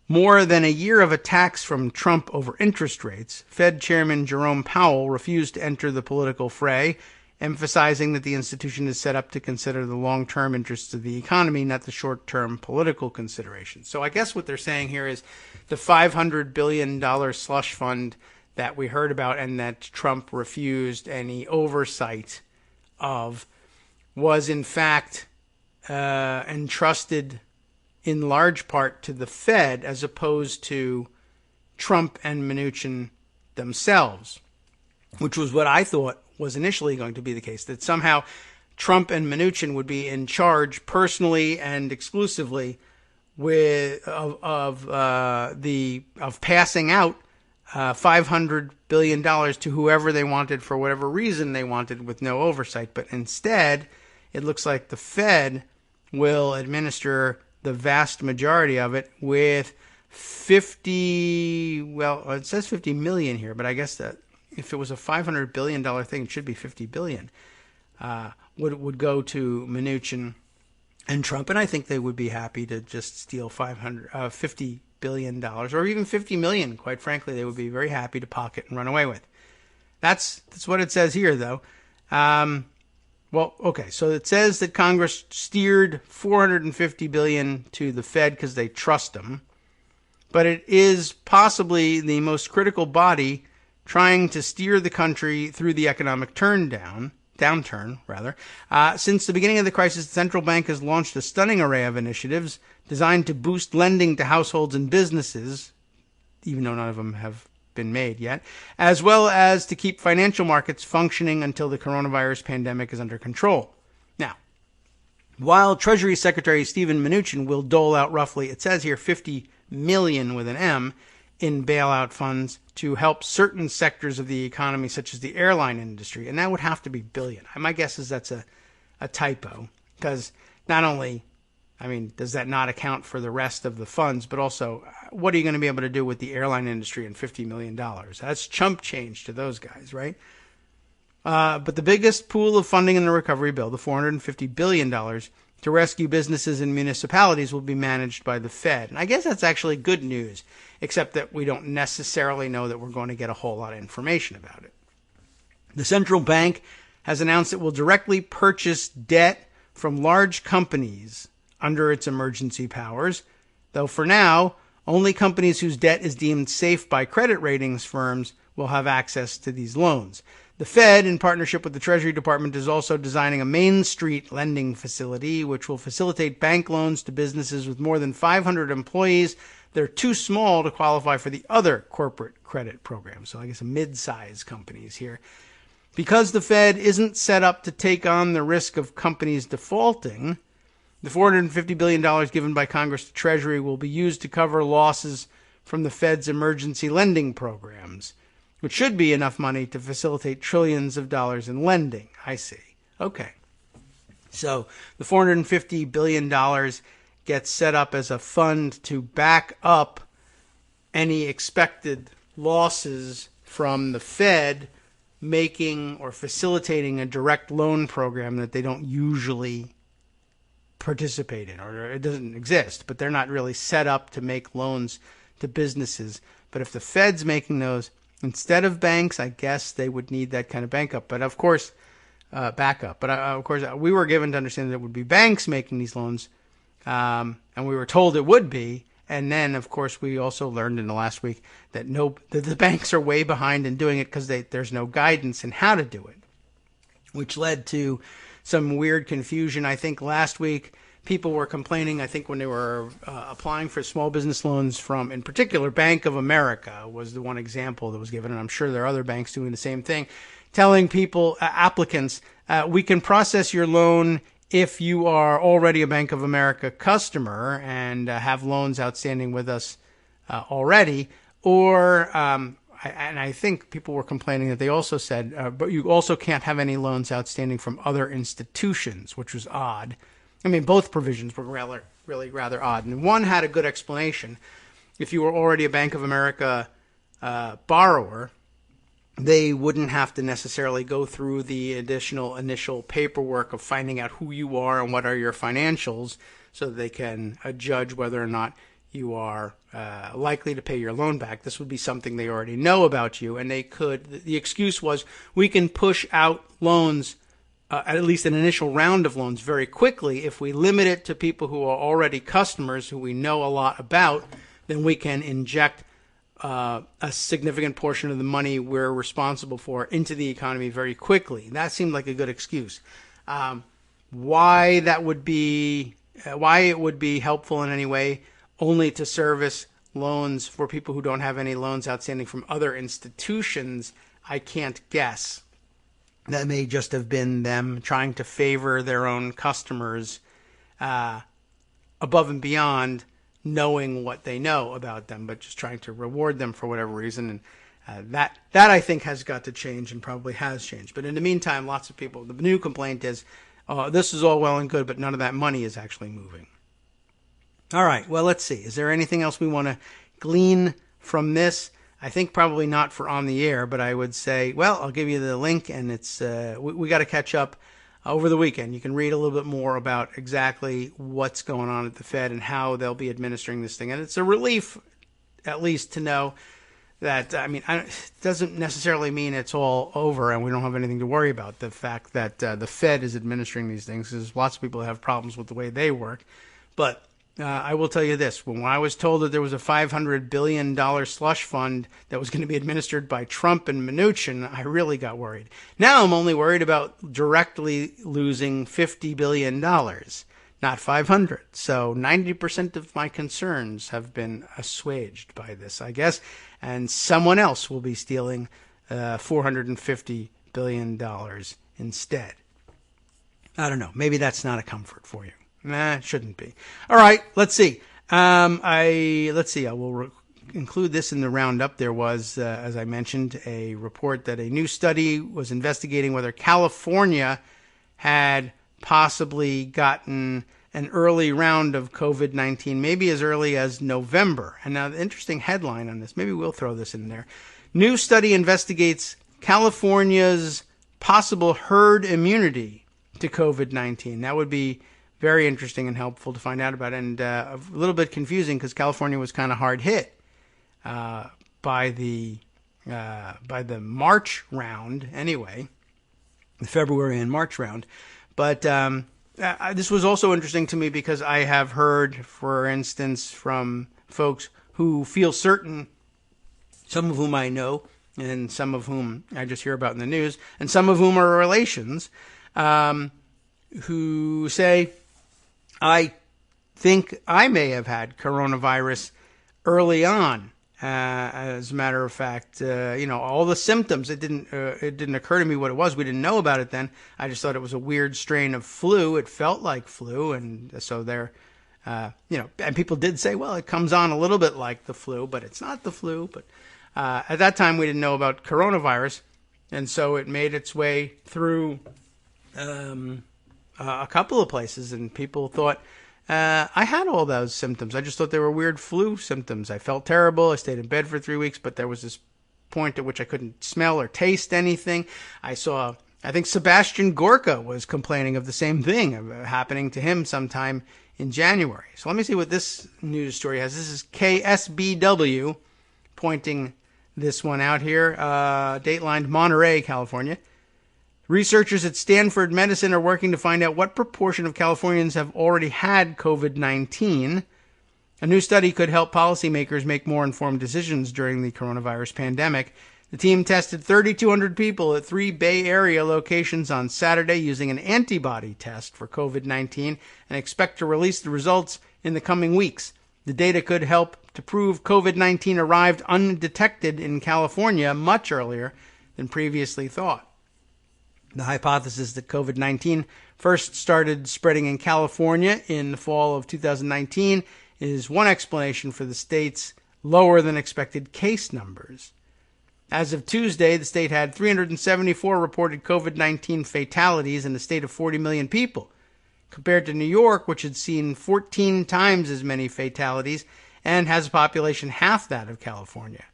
more than a year of attacks from Trump over interest rates, Fed Chairman Jerome Powell refused to enter the political fray, emphasizing that the institution is set up to consider the long-term interests of the economy, not the short-term political considerations. So I guess what they're saying here is the $500 billion slush fund that we heard about and that Trump refused any oversight of was in fact entrusted in large part to the Fed as opposed to Trump and Mnuchin themselves, which was what I thought was initially going to be the case, that somehow Trump and Mnuchin would be in charge personally and exclusively of passing out $500 billion to whoever they wanted for whatever reason they wanted with no oversight. But instead, it looks like the Fed will administer the vast majority of it with it says 50 million here, but I guess that if it was a $500 billion thing, it should be 50 billion, would go to Mnuchin and Trump. And I think they would be happy to just steal $50 billion or even 50 million. Quite frankly, they would be very happy to pocket and run away with. That's what it says here, though. Well, okay, so it says that Congress steered $450 billion to the Fed because they trust them, but it is possibly the most critical body trying to steer the country through the economic downturn. Since the beginning of the crisis, the central bank has launched a stunning array of initiatives designed to boost lending to households and businesses, even though none of them have been made yet, as well as to keep financial markets functioning until the coronavirus pandemic is under control. Now, while Treasury Secretary Steven Mnuchin will dole out roughly, it says here, 50 million with an M in bailout funds to help certain sectors of the economy, such as the airline industry, and that would have to be billion. My guess is that's a typo, because not only, does that not account for the rest of the funds, but also, what are you going to be able to do with the airline industry and $50 million? That's chump change to those guys, right? But the biggest pool of funding in the recovery bill, the $450 billion to rescue businesses and municipalities, will be managed by the Fed. And I guess that's actually good news, except that we don't necessarily know that we're going to get a whole lot of information about it. The central bank has announced it will directly purchase debt from large companies under its emergency powers, though for now, only companies whose debt is deemed safe by credit ratings firms will have access to these loans. The Fed, in partnership with the Treasury Department, is also designing a Main Street lending facility, which will facilitate bank loans to businesses with more than 500 employees. They're too small to qualify for the other corporate credit programs, so I guess mid-size companies here. Because the Fed isn't set up to take on the risk of companies defaulting, the $450 billion given by Congress to Treasury will be used to cover losses from the Fed's emergency lending programs, which should be enough money to facilitate trillions of dollars in lending. I see. Okay. So the $450 billion gets set up as a fund to back up any expected losses from the Fed making or facilitating a direct loan program that they don't usually participate in, or it doesn't exist, but they're not really set up to make loans to businesses. But if the Fed's making those instead of banks, I guess they would need that kind of backup. But of course, backup. But of course, we were given to understand that it would be banks making these loans, and we were told it would be. And then, of course, we also learned in the last week that the banks are way behind in doing it because there's no guidance in how to do it, which led to some weird confusion. I think last week people were complaining, I think when they were applying for small business loans from, in particular, Bank of America was the one example that was given, and I'm sure there are other banks doing the same thing, telling people, applicants, we can process your loan if you are already a Bank of America customer and have loans outstanding with us already, or and I think people were complaining that they also said, but you also can't have any loans outstanding from other institutions, which was odd. Both provisions were really rather odd. And one had a good explanation. if you were already a Bank of America borrower, they wouldn't have to necessarily go through the additional initial paperwork of finding out who you are and what are your financials so that they can judge whether or not you are likely to pay your loan back. This would be something they already know about you, and they could. The excuse was, we can push out loans, at least an initial round of loans, very quickly. If we limit it to people who are already customers, who we know a lot about, then we can inject a significant portion of the money we're responsible for into the economy very quickly. That seemed like a good excuse. Why it would be helpful in any way, only to service loans for people who don't have any loans outstanding from other institutions, I can't guess. That may just have been them trying to favor their own customers above and beyond knowing what they know about them, but just trying to reward them for whatever reason. And that I think has got to change, and probably has changed. But in the meantime, lots of people, the new complaint is, this is all well and good, but none of that money is actually moving. All right, well, let's see. Is there anything else we want to glean from this? I think probably not for on the air, but I would say, well, I'll give you the link, and it's we got to catch up over the weekend. You can read a little bit more about exactly what's going on at the Fed and how they'll be administering this thing. And it's a relief, at least, to know that, it doesn't necessarily mean it's all over and we don't have anything to worry about. The fact that the Fed is administering these things, because lots of people have problems with the way they work. But I will tell you this. When I was told that there was a $500 billion slush fund that was going to be administered by Trump and Mnuchin, I really got worried. Now I'm only worried about directly losing $50 billion, not 500. So 90% of my concerns have been assuaged by this, I guess. And someone else will be stealing $450 billion instead. I don't know. Maybe that's not a comfort for you. Nah, it shouldn't be. All right, let's see. I will include this in the roundup. There was, as I mentioned, a report that a new study was investigating whether California had possibly gotten an early round of COVID-19, maybe as early as November. And now the interesting headline on this, maybe we'll throw this in there. New study investigates California's possible herd immunity to COVID-19. That would be very interesting and helpful to find out about, and a little bit confusing because California was kind of hard hit by the March round, anyway, the February and March round. But this was also interesting to me because I have heard, for instance, from folks who feel certain, some of whom I know, and some of whom I just hear about in the news, and some of whom are relations, who say, I think I may have had coronavirus early on. As a matter of fact, all the symptoms, it didn't occur to me what it was. We didn't know about it then. I just thought it was a weird strain of flu. It felt like flu. And so and people did say, well, it comes on a little bit like the flu, but it's not the flu. But at that time, we didn't know about coronavirus. And so it made its way through a couple of places, and people thought I had all those symptoms. I just thought they were weird flu symptoms. I felt terrible. I stayed in bed for 3 weeks, but there was this point at which I couldn't smell or taste anything. I think Sebastian Gorka was complaining of the same thing happening to him sometime in January. So let me see what this news story has. This is KSBW pointing this one out here. Dateline Monterey, California. Researchers at Stanford Medicine are working to find out what proportion of Californians have already had COVID-19. A new study could help policymakers make more informed decisions during the coronavirus pandemic. The team tested 3,200 people at 3 Bay Area locations on Saturday using an antibody test for COVID-19 and expect to release the results in the coming weeks. The data could help to prove COVID-19 arrived undetected in California much earlier than previously thought. The hypothesis that COVID-19 first started spreading in California in the fall of 2019 is one explanation for the state's lower than expected case numbers. As of Tuesday, the state had 374 reported COVID-19 fatalities in a state of 40 million people, compared to New York, which had seen 14 times as many fatalities and has a population half that of California.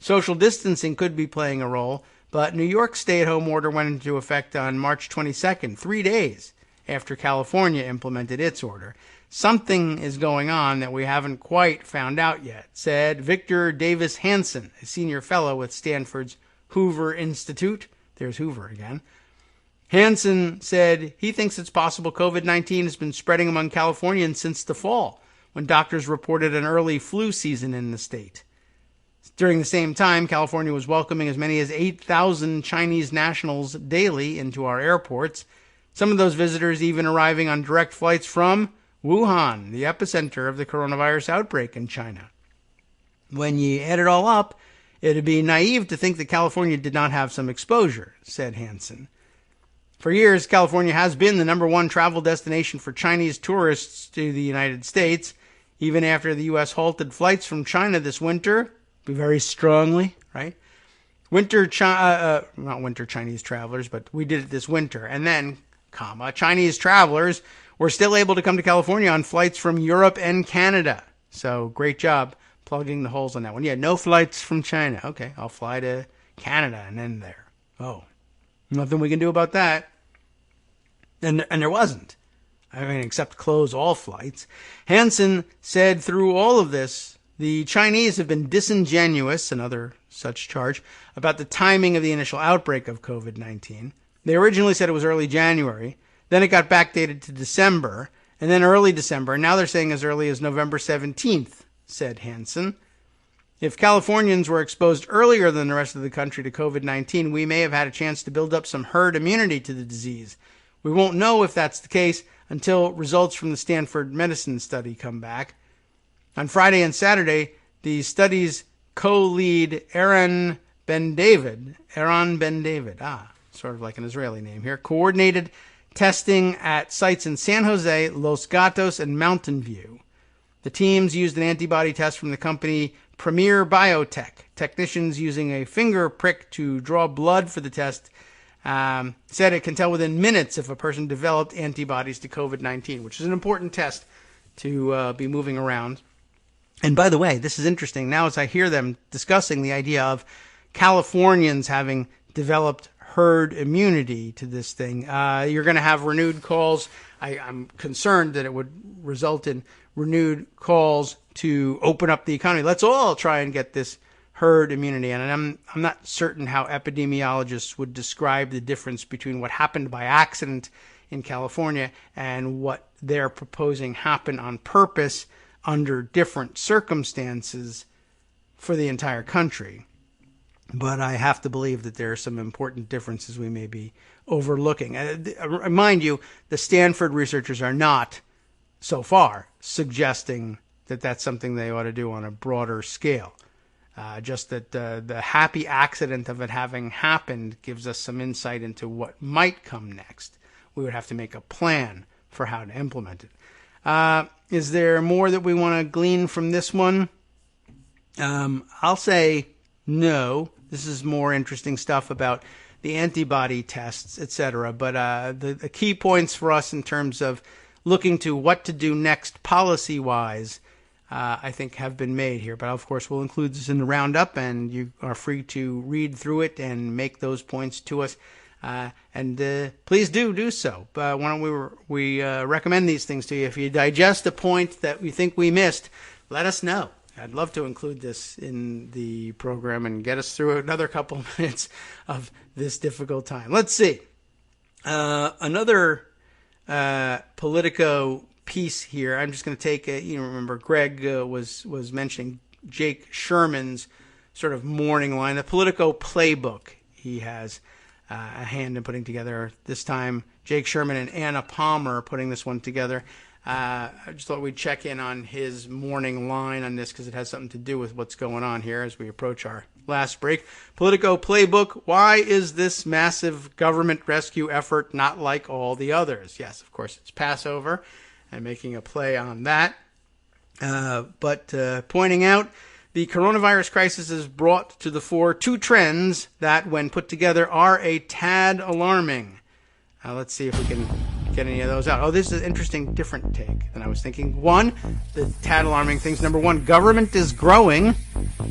Social distancing could be playing a role, but New York's stay-at-home order went into effect on March 22nd, 3 days after California implemented its order. Something is going on that we haven't quite found out yet, said Victor Davis Hanson, a senior fellow with Stanford's Hoover Institute. There's Hoover again. Hanson said he thinks it's possible COVID-19 has been spreading among Californians since the fall, when doctors reported an early flu season in the state. During the same time, California was welcoming as many as 8,000 Chinese nationals daily into our airports, some of those visitors even arriving on direct flights from Wuhan, the epicenter of the coronavirus outbreak in China. When you add it all up, it'd be naive to think that California did not have some exposure, said Hansen. For years, California has been the number one travel destination for Chinese tourists to the United States. Even after the U.S. halted flights from China this winter, very strongly, right? Not winter Chinese travelers, but we did it this winter. And then, Chinese travelers were still able to come to California on flights from Europe and Canada. So great job plugging the holes on that one. Yeah, no flights from China. Okay, I'll fly to Canada and then there. Oh, nothing we can do about that. And there wasn't. I mean, except close all flights. Hansen said through all of this, the Chinese have been disingenuous, another such charge, about the timing of the initial outbreak of COVID-19. They originally said it was early January, then it got backdated to December, and then early December, and now they're saying as early as November 17th, said Hansen. If Californians were exposed earlier than the rest of the country to COVID-19, we may have had a chance to build up some herd immunity to the disease. We won't know if that's the case until results from the Stanford medicine study come back. On Friday and Saturday, the study's co-lead Aaron Ben David, sort of like an Israeli name here, coordinated testing at sites in San Jose, Los Gatos, and Mountain View. The teams used an antibody test from the company Premier Biotech. Technicians using a finger prick to draw blood for the test said it can tell within minutes if a person developed antibodies to COVID-19, which is an important test to be moving around. And by the way, this is interesting. Now as I hear them discussing the idea of Californians having developed herd immunity to this thing, you're going to have renewed calls. I'm concerned that it would result in renewed calls to open up the economy. Let's all try and get this herd immunity. And I'm not certain how epidemiologists would describe the difference between what happened by accident in California and what they're proposing happen on purpose under different circumstances for the entire country. But I have to believe that there are some important differences we may be overlooking. Mind you, the Stanford researchers are not, so far, suggesting that that's something they ought to do on a broader scale. Just that the happy accident of it having happened gives us some insight into what might come next. We would have to make a plan for how to implement it. Is there more that we want to glean from this one? I'll say no. This is more interesting stuff about the antibody tests, etc. But the key points for us in terms of looking to what to do next policy-wise, I think have been made here. But of course, we'll include this in the roundup, and you are free to read through it and make those points to us. And please do so. Why don't we recommend these things to you? If you digest a point that we think we missed, let us know. I'd love to include this in the program and get us through another couple of minutes of this difficult time. Let's see. Another Politico piece here. I'm just going to take remember Greg was mentioning Jake Sherman's sort of morning line, the Politico playbook he has a hand in putting together. This time, Jake Sherman and Anna Palmer are putting this one together. I just thought we'd check in on his morning line on this because it has something to do with what's going on here as we approach our last break. Politico playbook. Why is this massive government rescue effort not like all the others? Yes, of course, it's Passover and making a play on that. But pointing out the coronavirus crisis has brought to the fore two trends that, when put together, are a tad alarming. Let's see if we can get any of those out. Oh, this is an interesting, different take than I was thinking. One, the tad alarming things. Number one, government is growing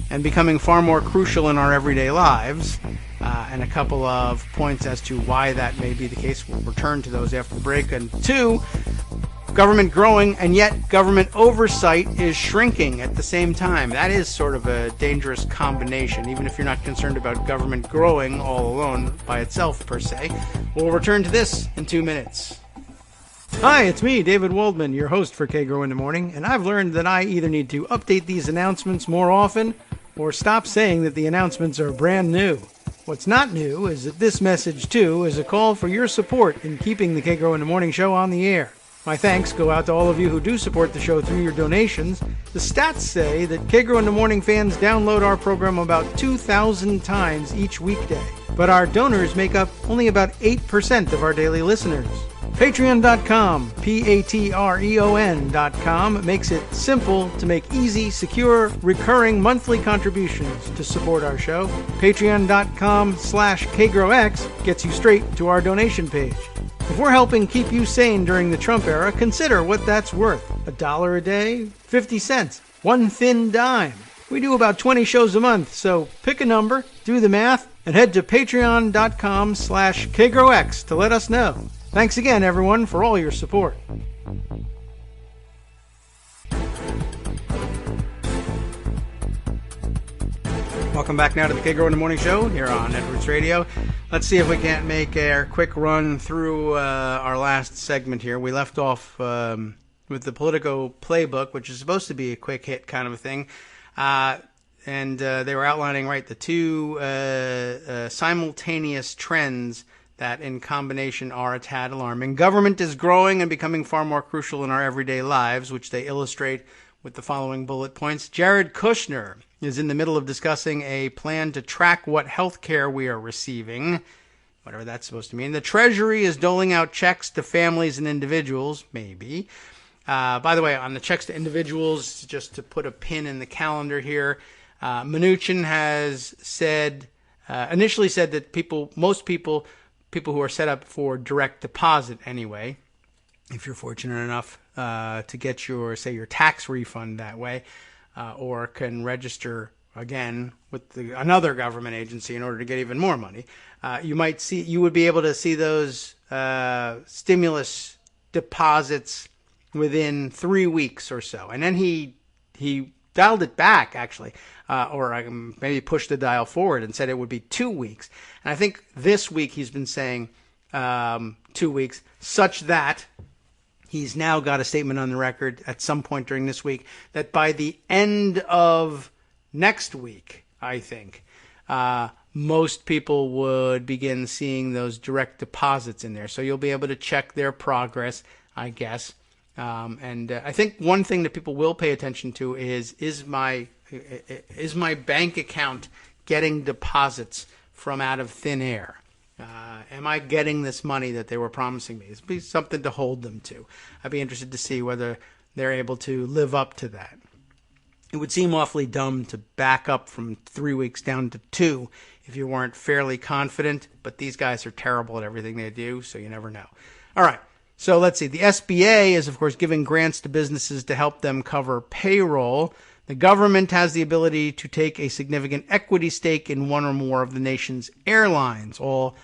and becoming far more crucial in our everyday lives. And a couple of points as to why that may be the case. We'll return to those after the break. And two, government growing, and yet government oversight is shrinking at the same time. That is sort of a dangerous combination, even if you're not concerned about government growing all alone by itself, per se. We'll return to this in 2 minutes. Hi, it's me, David Waldman, your host for Kagro in the Morning, and I've learned that I either need to update these announcements more often or stop saying that the announcements are brand new. What's not new is that this message, too, is a call for your support in keeping the Kagro in the Morning show on the air. My thanks go out to all of you who do support the show through your donations. The stats say that Kagro in the Morning fans download our program about 2,000 times each weekday, but our donors make up only about 8% of our daily listeners. Patreon.com, Patreon.com, makes it simple to make easy, secure, recurring monthly contributions to support our show. Patreon.com/KagroX gets you straight to our donation page. If we're helping keep you sane during the Trump era, consider what that's worth. $1 a day? 50 cents? One thin dime? We do about 20 shows a month, so pick a number, do the math, and head to patreon.com/KagroX to let us know. Thanks again, everyone, for all your support. Welcome back now to the Kagro in the Morning Show here on Edwards Radio. Let's see if we can't make a quick run through our last segment here. We left off with the Politico playbook, which is supposed to be a quick hit kind of a thing. And they were outlining, right, the two simultaneous trends that in combination are a tad alarming. Government is growing and becoming far more crucial in our everyday lives, which they illustrate with the following bullet points. Jared Kushner is in the middle of discussing a plan to track what health care we are receiving, whatever that's supposed to mean. The Treasury is doling out checks to families and individuals, maybe. By the way, on the checks to individuals, just to put a pin in the calendar here, Mnuchin has said, initially said that most people who are set up for direct deposit anyway, if you're fortunate enough to get your tax refund that way, or can register again with another government agency in order to get even more money, you would be able to see those stimulus deposits within 3 weeks or so. And then he dialed it back, actually, or maybe pushed the dial forward and said it would be 2 weeks. And I think this week he's been saying 2 weeks, such that he's now got a statement on the record at some point during this week that by the end of next week, I think, most people would begin seeing those direct deposits in there. So you'll be able to check their progress, I guess. And I think one thing that people will pay attention to is my bank account getting deposits from out of thin air? Am I getting this money that they were promising me? It'd be something to hold them to. I'd be interested to see whether they're able to live up to that. It would seem awfully dumb to back up from 3 weeks down to 2 if you weren't fairly confident, but these guys are terrible at everything they do, so you never know. All right. So let's see. The SBA is, of course, giving grants to businesses to help them cover payroll. The government has the ability to take a significant equity stake in one or more of the nation's airlines, all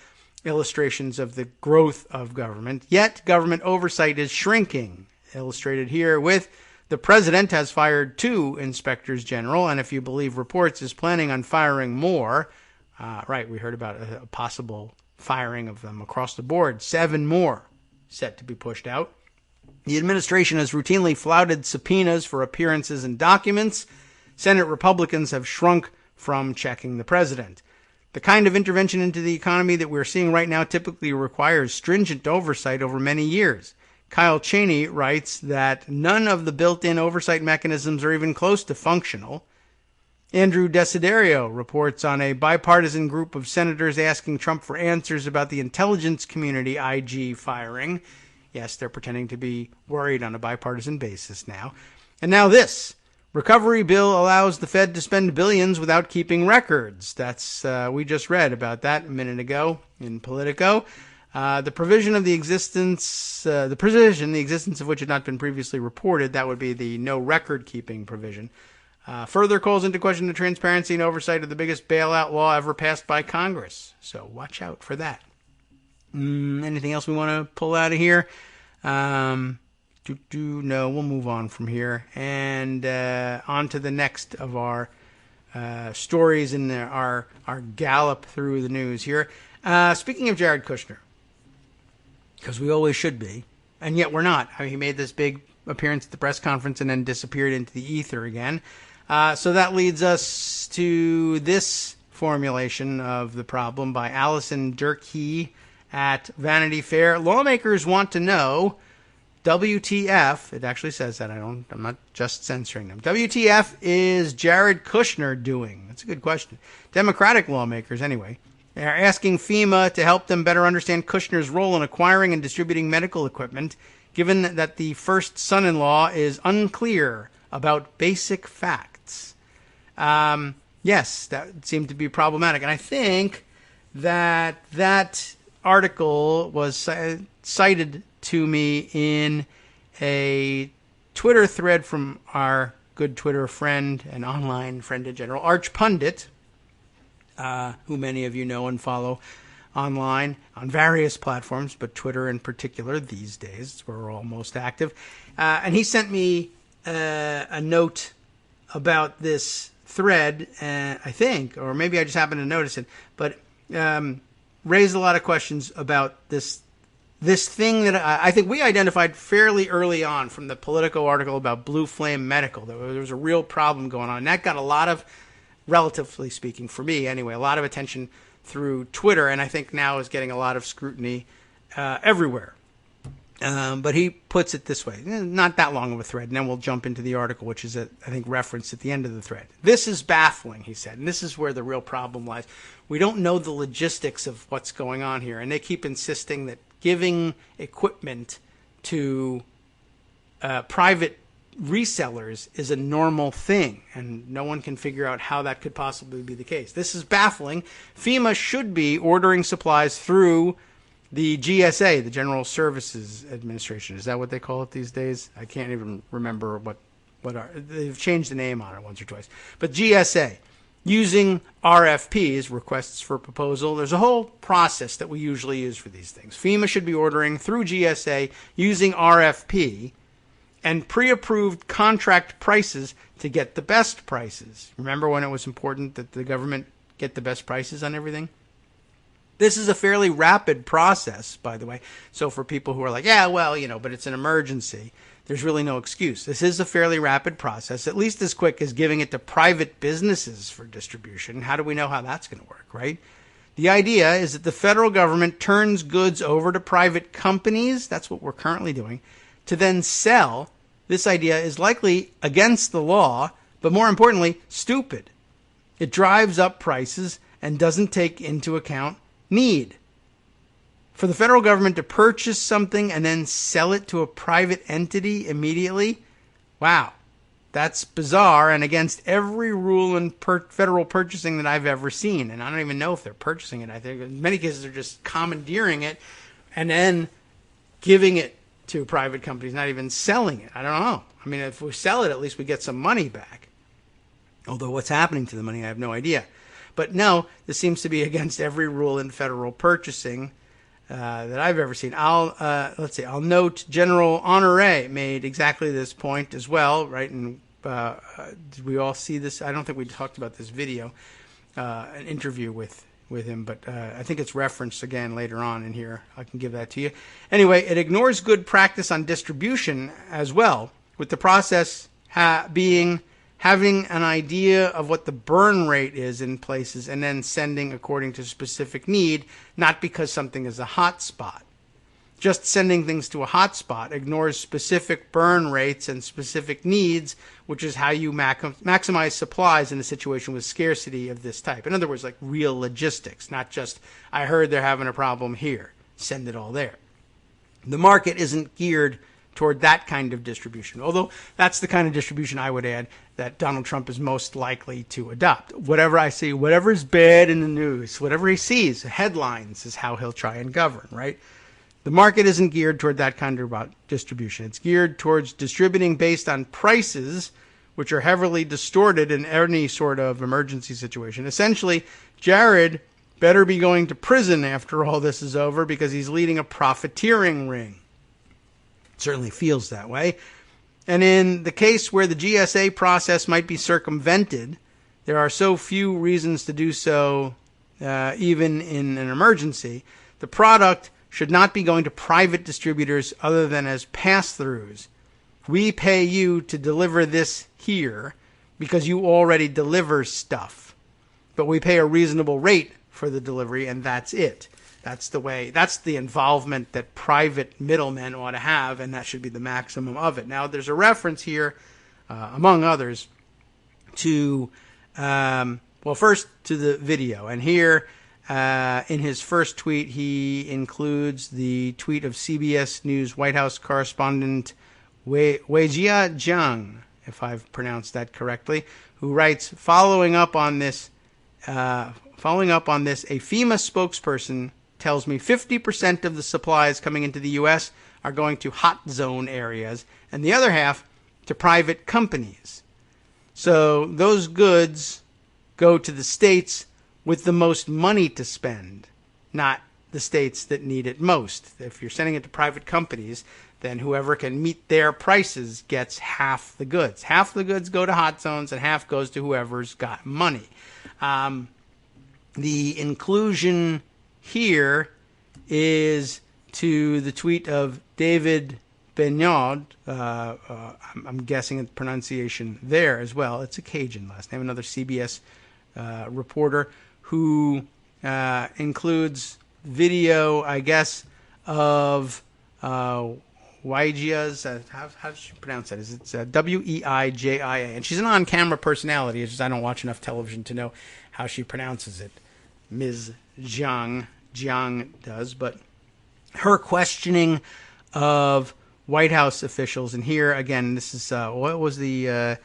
illustrations of the growth of government. Yet government oversight is shrinking, illustrated here with the president has fired 2 inspectors general, and if you believe reports, is planning on firing more. Right, we heard about a possible firing of them across the board. 7 more set to be pushed out. The administration has routinely flouted subpoenas for appearances and documents. Senate Republicans have shrunk from checking the president. The kind of intervention into the economy that we're seeing right now typically requires stringent oversight over many years. Kyle Cheney writes that none of the built-in oversight mechanisms are even close to functional. Andrew Desiderio reports on a bipartisan group of senators asking Trump for answers about the intelligence community IG firing. Yes, they're pretending to be worried on a bipartisan basis now. And now this. Recovery bill allows the Fed to spend billions without keeping records. That's we just read about that a minute ago in Politico. The provision, the existence of which had not been previously reported, that would be the no record keeping provision, further calls into question the transparency and oversight of the biggest bailout law ever passed by Congress. So watch out for that. Anything else we want to pull out of here? No, we'll move on from here and on to the next of our stories in our gallop through the news here. Speaking of Jared Kushner, because we always should be, and yet we're not. I mean, he made this big appearance at the press conference and then disappeared into the ether again. So that leads us to this formulation of the problem by Allison Durkee at Vanity Fair. Lawmakers want to know, WTF, it actually says that, I'm not just censoring them. WTF is Jared Kushner doing? That's a good question. Democratic lawmakers, anyway, are asking FEMA to help them better understand Kushner's role in acquiring and distributing medical equipment, given that the first son-in-law is unclear about basic facts. Yes, that seemed to be problematic. And I think that article was cited to me in a Twitter thread from our good Twitter friend and online friend in general, Arch Pundit, who many of you know and follow online on various platforms, but Twitter in particular these days, it's where we're all most active. And he sent me a note about this thread, I think, or maybe I just happened to notice it, but raised a lot of questions about this thing that I think we identified fairly early on from the Politico article about Blue Flame Medical. There was a real problem going on, and that got a lot of, relatively speaking, for me anyway, a lot of attention through Twitter, and I think now is getting a lot of scrutiny everywhere. But he puts it this way, not that long of a thread, and then we'll jump into the article, which is, I think, referenced at the end of the thread. This is baffling, he said, and this is where the real problem lies. We don't know the logistics of what's going on here, and they keep insisting that giving equipment to private resellers is a normal thing, and no one can figure out how that could possibly be the case. This is baffling. FEMA should be ordering supplies through the GSA, the General Services Administration. Is that what they call it these days? I can't even remember what they've changed the name on it once or twice. But GSA, using RFPs, requests for proposal. There's a whole process that we usually use for these things. FEMA should be ordering through GSA using RFP and pre-approved contract prices to get the best prices. Remember when it was important that the government get the best prices on everything? This is a fairly rapid process, by the way. So for people who are like, yeah, well, but it's an emergency, there's really no excuse. This is a fairly rapid process, at least as quick as giving it to private businesses for distribution. How do we know how that's going to work, right? The idea is that the federal government turns goods over to private companies, that's what we're currently doing, to then sell. This idea is likely against the law, but more importantly, stupid. It drives up prices and doesn't take into account need. For the federal government to purchase something and then sell it to a private entity immediately, wow, that's bizarre and against every rule in federal purchasing that I've ever seen. And I don't even know if they're purchasing it. I think in many cases they're just commandeering it and then giving it to private companies, not even selling it. I don't know. I mean, if we sell it, at least we get some money back. Although what's happening to the money, I have no idea. But no, this seems to be against every rule in federal purchasing that I've ever seen. I'll note General Honore made exactly this point as well, right? And did we all see this? I don't think we talked about this video, an interview with him, but I think it's referenced again later on in here. I can give that to you. Anyway, it ignores good practice on distribution as well, with the process being having an idea of what the burn rate is in places and then sending according to specific need, not because something is a hot spot. Just sending things to a hot spot ignores specific burn rates and specific needs, which is how you maximize supplies in a situation with scarcity of this type. In other words, like real logistics, not just, I heard they're having a problem here, send it all there. The market isn't geared toward that kind of distribution. Although that's the kind of distribution, I would add, that Donald Trump is most likely to adopt. Whatever I see, whatever is bad in the news, whatever he sees, headlines is how he'll try and govern, right? The market isn't geared toward that kind of distribution. It's geared towards distributing based on prices, which are heavily distorted in any sort of emergency situation. Essentially, Jared better be going to prison after all this is over because he's leading a profiteering ring. It certainly feels that way. And in the case where the GSA process might be circumvented, there are so few reasons to do so, even in an emergency. The product should not be going to private distributors other than as pass-throughs. We pay you to deliver this here because you already deliver stuff. But we pay a reasonable rate for the delivery, and that's it. That's the involvement that private middlemen ought to have, and that should be the maximum of it. Now, there's a reference here, among others, to, first to the video. And here, in his first tweet, he includes the tweet of CBS News White House correspondent Weijia Jiang, if I've pronounced that correctly, who writes, following up on this, a FEMA spokesperson tells me 50% of the supplies coming into the U.S. are going to hot zone areas, and the other half to private companies. So those goods go to the states with the most money to spend, not the states that need it most. If you're sending it to private companies, then whoever can meet their prices gets half the goods. Half the goods go to hot zones and half goes to whoever's got money. The inclusion here is to the tweet of David Benaud. I'm guessing the pronunciation there as well. It's a Cajun last name, another CBS reporter who includes video, I guess, of Weijia's, how does she pronounce that? It's Weijia, and she's an on-camera personality. It's just I don't watch enough television to know how she pronounces it. Ms. Jiang does, but her questioning of White House officials, and here again, this is what was the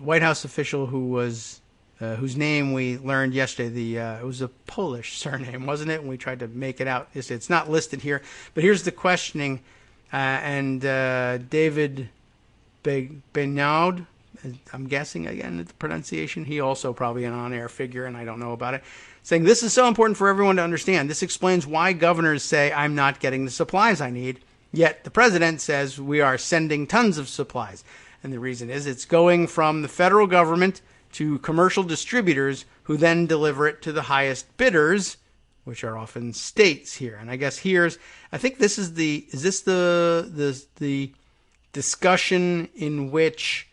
White House official who was whose name we learned yesterday. It was a Polish surname, wasn't it? And we tried to make it out. It's not listed here, but here's the questioning, and David Benaud. I'm guessing, again, the pronunciation. He also probably an on-air figure, and I don't know about it. Saying, this is so important for everyone to understand. This explains why governors say, I'm not getting the supplies I need, yet the president says we are sending tons of supplies. And the reason is it's going from the federal government to commercial distributors who then deliver it to the highest bidders, which are often states here. And I guess I think this is the discussion in which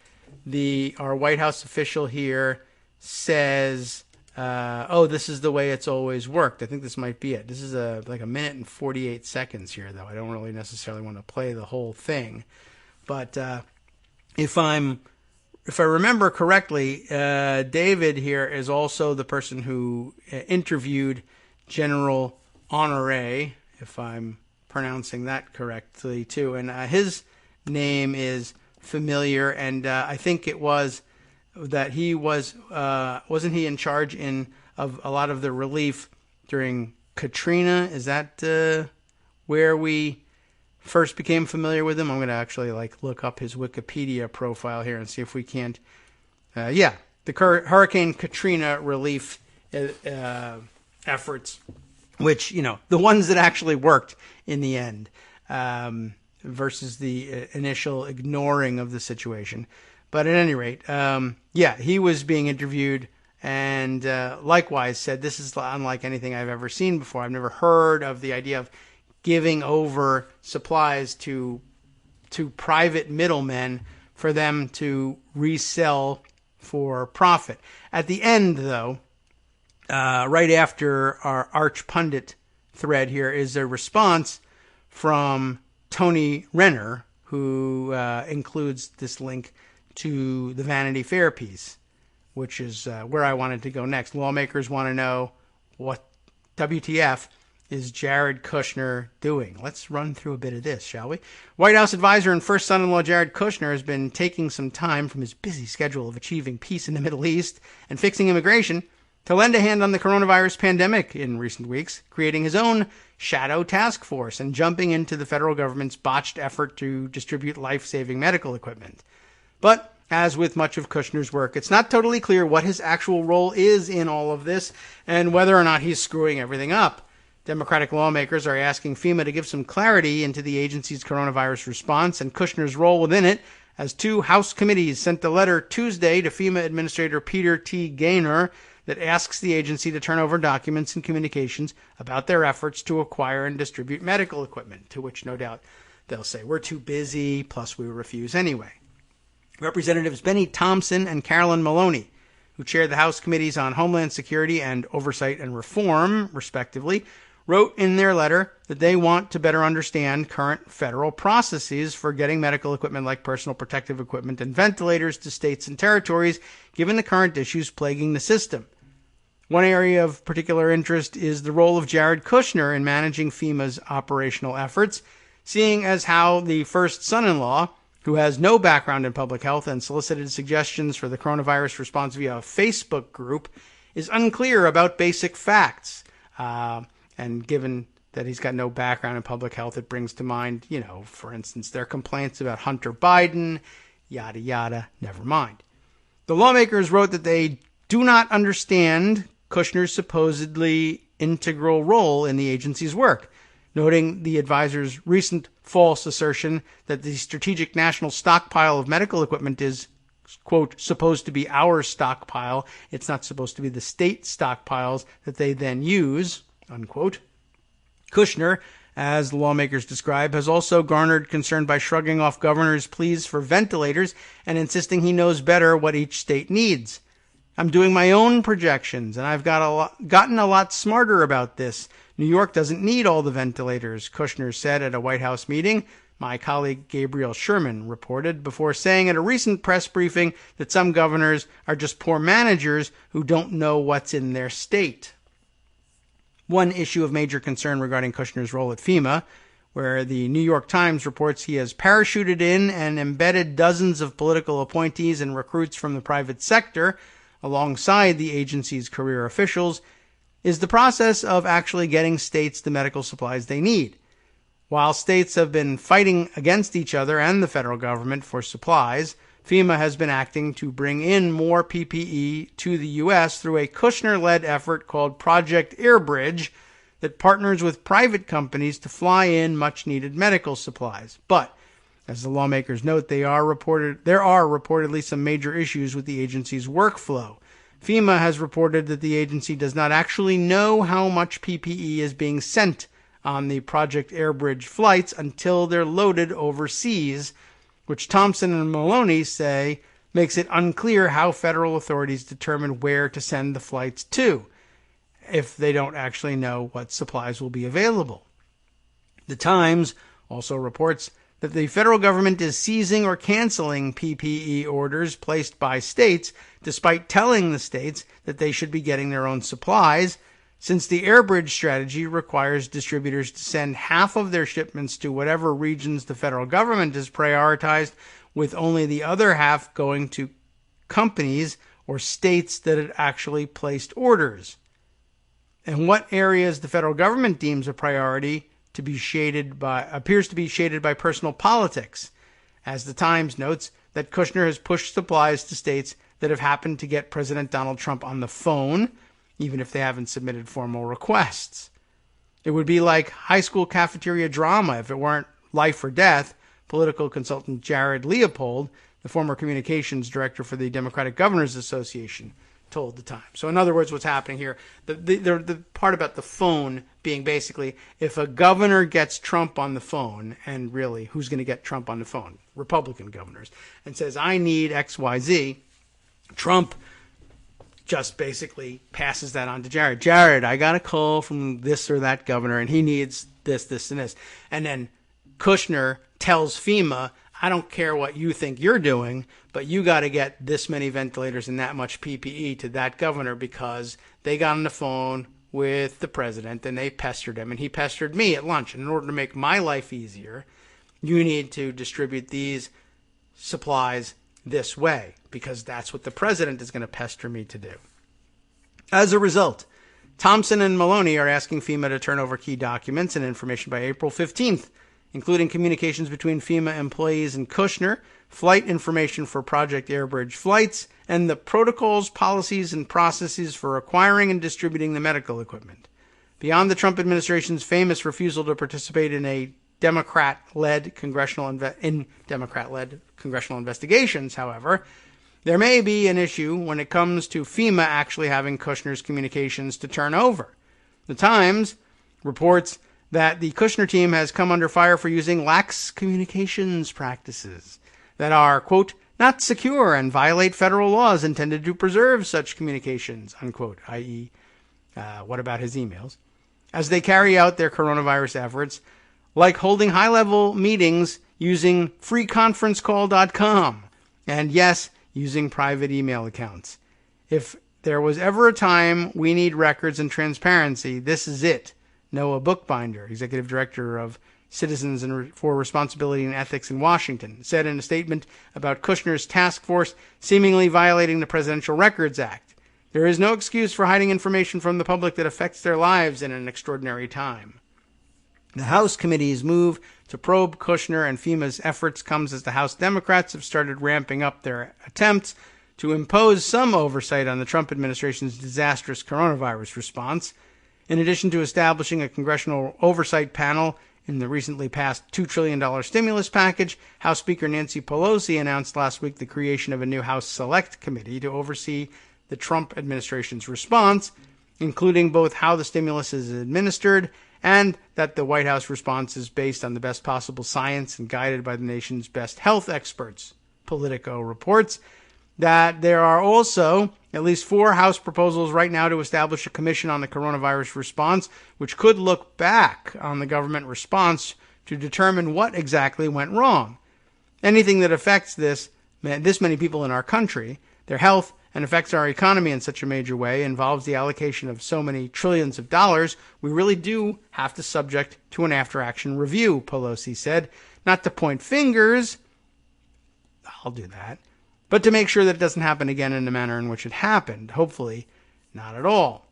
our White House official here says, this is the way it's always worked. I think this might be it. This is like a minute and 48 seconds here, though. I don't really necessarily want to play the whole thing. But if I remember correctly, David here is also the person who interviewed General Honoré, if I'm pronouncing that correctly, too. And his name is familiar, and I think it was that he wasn't he in charge of a lot of the relief during Katrina? Is that where we first became familiar with him? I'm going to actually look up his Wikipedia profile here and see if we can't. The Hurricane Katrina relief efforts, which the ones that actually worked in the end. Versus the initial ignoring of the situation. But at any rate, he was being interviewed and likewise said, this is unlike anything I've ever seen before. I've never heard of the idea of giving over supplies to private middlemen for them to resell for profit. At the end, though, right after our Arch Pundit thread here is a response from Tony Renner, who includes this link to the Vanity Fair piece, which is where I wanted to go next. Lawmakers want to know what WTF is Jared Kushner doing? Let's run through a bit of this, shall we? White House advisor and first son-in-law Jared Kushner has been taking some time from his busy schedule of achieving peace in the Middle East and fixing immigration to lend a hand on the coronavirus pandemic in recent weeks, creating his own shadow task force and jumping into the federal government's botched effort to distribute life-saving medical equipment. But as with much of Kushner's work, it's not totally clear what his actual role is in all of this and whether or not he's screwing everything up. Democratic lawmakers are asking FEMA to give some clarity into the agency's coronavirus response and Kushner's role within it, as two House committees sent a letter Tuesday to FEMA Administrator Peter T. Gaynor that asks the agency to turn over documents and communications about their efforts to acquire and distribute medical equipment, to which no doubt they'll say, we're too busy, plus we refuse anyway. Representatives Benny Thompson and Carolyn Maloney, who chaired the House Committees on Homeland Security and Oversight and Reform, respectively, wrote in their letter that they want to better understand current federal processes for getting medical equipment like personal protective equipment and ventilators to states and territories, given the current issues plaguing the system. One area of particular interest is the role of Jared Kushner in managing FEMA's operational efforts, seeing as how the first son-in-law, who has no background in public health and solicited suggestions for the coronavirus response via a Facebook group, is unclear about basic facts. And given that he's got no background in public health, it brings to mind, for instance, their complaints about Hunter Biden, yada, yada, never mind. The lawmakers wrote that they do not understand Kushner's supposedly integral role in the agency's work, noting the advisor's recent false assertion that the strategic national stockpile of medical equipment is, quote, supposed to be our stockpile. It's not supposed to be the state stockpiles that they then use, unquote. Kushner, as the lawmakers describe, has also garnered concern by shrugging off governors' pleas for ventilators and insisting he knows better what each state needs. I'm doing my own projections, and I've gotten a lot smarter about this. New York doesn't need all the ventilators, Kushner said at a White House meeting. My colleague Gabriel Sherman reported, before saying at a recent press briefing that some governors are just poor managers who don't know what's in their state. One issue of major concern regarding Kushner's role at FEMA, where the New York Times reports he has parachuted in and embedded dozens of political appointees and recruits from the private sector alongside the agency's career officials, is the process of actually getting states the medical supplies they need. While states have been fighting against each other and the federal government for supplies, FEMA has been acting to bring in more PPE to the U.S. through a Kushner-led effort called Project Airbridge that partners with private companies to fly in much-needed medical supplies. But, as the lawmakers note, there are reportedly some major issues with the agency's workflow. FEMA has reported that the agency does not actually know how much PPE is being sent on the Project Airbridge flights until they're loaded overseas, which Thompson and Maloney say makes it unclear how federal authorities determine where to send the flights to, if they don't actually know what supplies will be available. The Times also reports that the federal government is seizing or canceling PPE orders placed by states, despite telling the states that they should be getting their own supplies, since the Airbridge strategy requires distributors to send half of their shipments to whatever regions the federal government has prioritized, with only the other half going to companies or states that had actually placed orders. And what areas the federal government deems a priority appears to be shaded by personal politics, as the Times notes that Kushner has pushed supplies to states that have happened to get President Donald Trump on the phone, even if they haven't submitted formal requests. It would be like high school cafeteria drama if it weren't life or death, political consultant Jared Leopold, the former communications director for the Democratic Governors Association, told the Times. So in other words, what's happening here, the part about the phone being basically, if a governor gets Trump on the phone, and really, who's going to get Trump on the phone? Republican governors, and says, I need XYZ, Trump just basically passes that on to Jared. Jared, I got a call from this or that governor, and he needs this, this, and this. And then Kushner tells FEMA, I don't care what you think you're doing, but you got to get this many ventilators and that much PPE to that governor because they got on the phone with the president, and they pestered him, and he pestered me at lunch. And in order to make my life easier, you need to distribute these supplies this way, because that's what the president is going to pester me to do. As a result, Thompson and Maloney are asking FEMA to turn over key documents and information by April 15th, including communications between FEMA employees and Kushner, flight information for Project Airbridge flights, and the protocols, policies, and processes for acquiring and distributing the medical equipment. Beyond the Trump administration's famous refusal to participate in a Democrat-led congressional investigations, however, there may be an issue when it comes to FEMA actually having Kushner's communications to turn over. The Times reports that the Kushner team has come under fire for using lax communications practices that are, quote, not secure and violate federal laws intended to preserve such communications, unquote, i.e., what about his emails, as they carry out their coronavirus efforts, like holding high-level meetings using freeconferencecall.com, and yes, using private email accounts. If there was ever a time we need records and transparency, this is it. Noah Bookbinder, executive director of Citizens for Responsibility and Ethics in Washington, said in a statement about Kushner's task force seemingly violating the Presidential Records Act. There is no excuse for hiding information from the public that affects their lives in an extraordinary time. The House committee's move to probe Kushner and FEMA's efforts comes as the House Democrats have started ramping up their attempts to impose some oversight on the Trump administration's disastrous coronavirus response. In addition to establishing a congressional oversight panel in the recently passed $2 trillion stimulus package, House Speaker Nancy Pelosi announced last week the creation of a new House Select Committee to oversee the Trump administration's response, including both how the stimulus is administered and that the White House response is based on the best possible science and guided by the nation's best health experts. Politico reports that there are also at least 4 House proposals right now to establish a commission on the coronavirus response, which could look back on the government response to determine what exactly went wrong. Anything that affects this many people in our country, their health, and affects our economy in such a major way, involves the allocation of so many trillions of dollars, we really do have to subject to an after-action review, Pelosi said. Not to point fingers, I'll do that, but to make sure that it doesn't happen again in the manner in which it happened. Hopefully, not at all.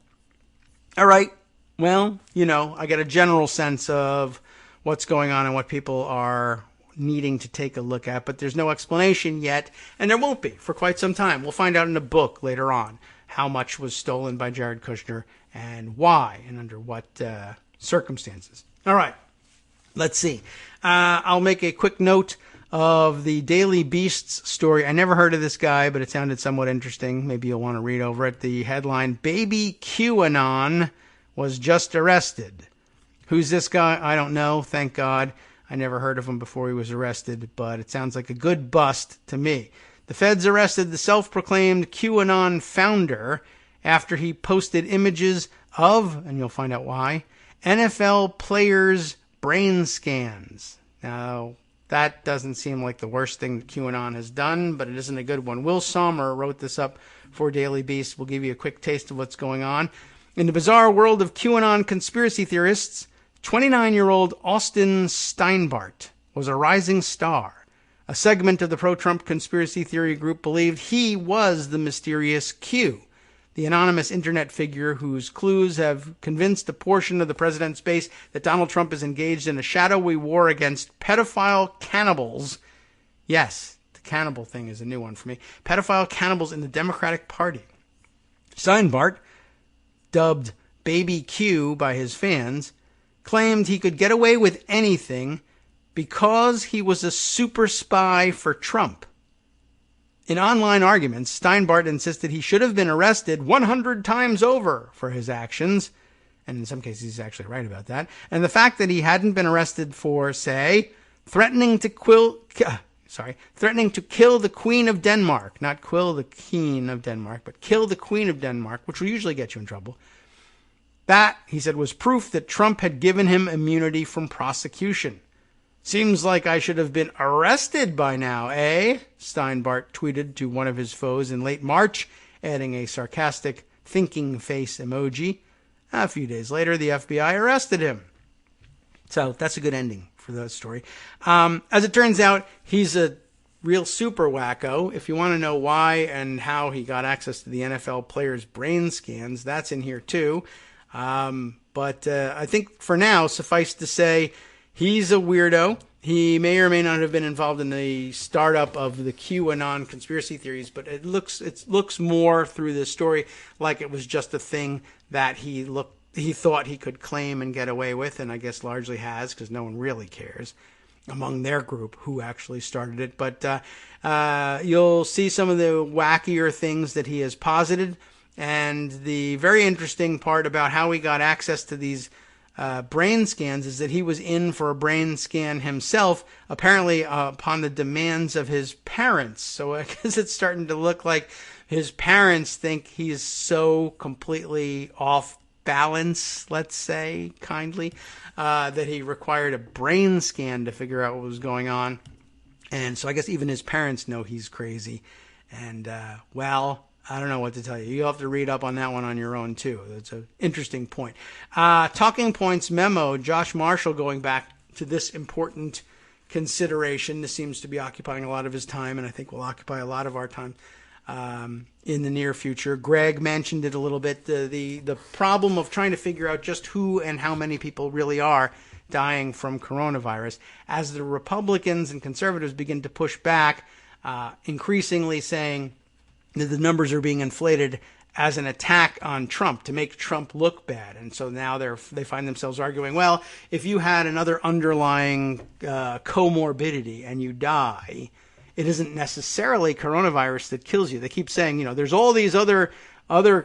All right, well, I get a general sense of what's going on and what people are needing to take a look at, but there's no explanation yet, and there won't be for quite some time. We'll find out in a book later on how much was stolen by Jared Kushner and why and under what circumstances. All right, let's see. I'll make a quick note of the Daily Beast's story. I never heard of this guy, but it sounded somewhat interesting. Maybe you'll want to read over it. The headline, Baby QAnon was just arrested. Who's this guy? I don't know. Thank God. I never heard of him before he was arrested, but it sounds like a good bust to me. The feds arrested the self-proclaimed QAnon founder after he posted images of, and you'll find out why, NFL players' brain scans. Now, that doesn't seem like the worst thing that QAnon has done, but it isn't a good one. Will Sommer wrote this up for Daily Beast. We'll give you a quick taste of what's going on. In the bizarre world of QAnon conspiracy theorists, 29-year-old Austin Steinbart was a rising star. A segment of the pro-Trump conspiracy theory group believed he was the mysterious Q, the anonymous internet figure whose clues have convinced a portion of the president's base that Donald Trump is engaged in a shadowy war against pedophile cannibals. Yes, the cannibal thing is a new one for me. Pedophile cannibals in the Democratic Party. Steinbart, dubbed Baby Q by his fans, claimed he could get away with anything because he was a super spy for Trump. In online arguments, Steinbart insisted he should have been arrested 100 times over for his actions, and in some cases he's actually right about that, and the fact that he hadn't been arrested for, say, threatening to kill the Queen of Denmark, not quill the Queen of Denmark, but kill the Queen of Denmark, which will usually get you in trouble. That, he said, was proof that Trump had given him immunity from prosecution. Seems like I should have been arrested by now, eh? Steinbart tweeted to one of his foes in late March, adding a sarcastic thinking face emoji. A few days later, the FBI arrested him. So that's a good ending for that story. As it turns out, he's a real super wacko. If you want to know why and how he got access to the NFL players' brain scans, that's in here too. But I think for now, suffice to say, he's a weirdo. He may or may not have been involved in the startup of the QAnon conspiracy theories, but it looks more through this story like it was just a thing that he thought he could claim and get away with, and I guess largely has, because no one really cares among their group who actually started it. But you'll see some of the wackier things that he has posited, and the very interesting part about how he got access to these brain scans is that he was in for a brain scan himself, apparently upon the demands of his parents. So I guess it's starting to look like his parents think he's so completely off balance, let's say, kindly, that he required a brain scan to figure out what was going on. And so I guess even his parents know he's crazy. And, well, I don't know what to tell you. You'll have to read up on that one on your own, too. That's an interesting point. Talking Points memo, Josh Marshall going back to this important consideration. This seems to be occupying a lot of his time, and I think will occupy a lot of our time in the near future. Greg mentioned it a little bit, the problem of trying to figure out just who and how many people really are dying from coronavirus. As the Republicans and conservatives begin to push back, increasingly saying that the numbers are being inflated as an attack on Trump to make Trump look bad. And so now they find themselves arguing, well, if you had another underlying comorbidity and you die, it isn't necessarily coronavirus that kills you. They keep saying, there's all these other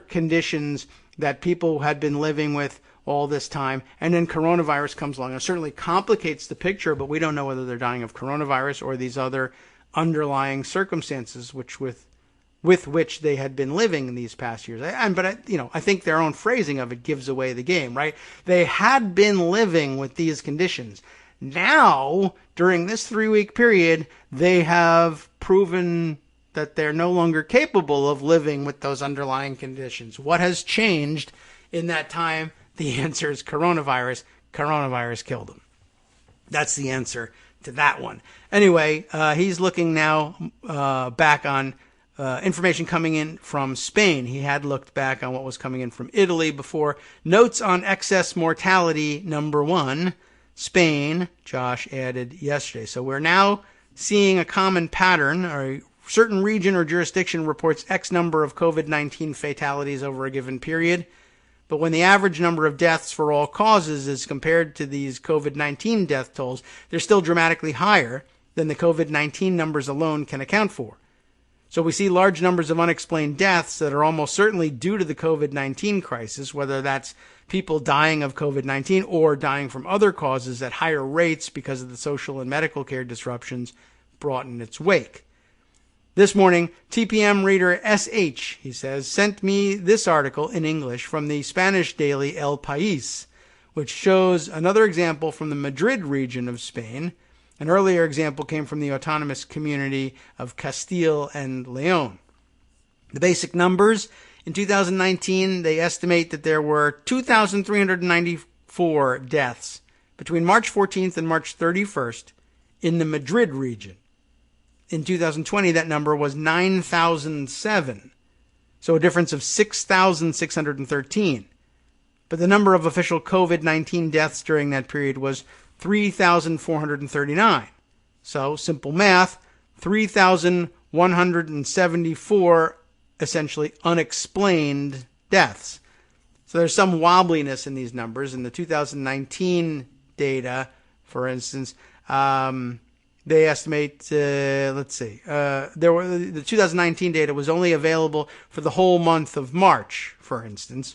conditions that people had been living with all this time, and then coronavirus comes along. It certainly complicates the picture, but we don't know whether they're dying of coronavirus or these other underlying circumstances with which they had been living in these past years. But I think their own phrasing of it gives away the game, right? They had been living with these conditions. Now, during this 3-week period, they have proven that they're no longer capable of living with those underlying conditions. What has changed in that time? The answer is coronavirus. Coronavirus killed them. That's the answer to that one. Anyway, he's looking now back on information coming in from Spain. He had looked back on what was coming in from Italy before. Notes on excess mortality, number 1. Spain, Josh added yesterday. So we're now seeing a common pattern, or a certain region or jurisdiction reports X number of COVID-19 fatalities over a given period. But when the average number of deaths for all causes is compared to these COVID-19 death tolls, they're still dramatically higher than the COVID-19 numbers alone can account for. So we see large numbers of unexplained deaths that are almost certainly due to the COVID-19 crisis, whether that's people dying of COVID-19 or dying from other causes at higher rates because of the social and medical care disruptions brought in its wake. This morning, TPM reader SH, he says, sent me this article in English from the Spanish daily El País, which shows another example from the Madrid region of Spain. An earlier example came from the autonomous community of Castile and Leon. The basic numbers: in 2019, they estimate that there were 2,394 deaths between March 14th and March 31st in the Madrid region. In 2020, that number was 9,007, so a difference of 6,613. But the number of official COVID-19 deaths during that period was 3,439. So, simple math, 3,174 essentially unexplained deaths. So there's some wobbliness in these numbers. In the 2019 data, for instance, they estimate, the 2019 data was only available for the whole month of March, for instance.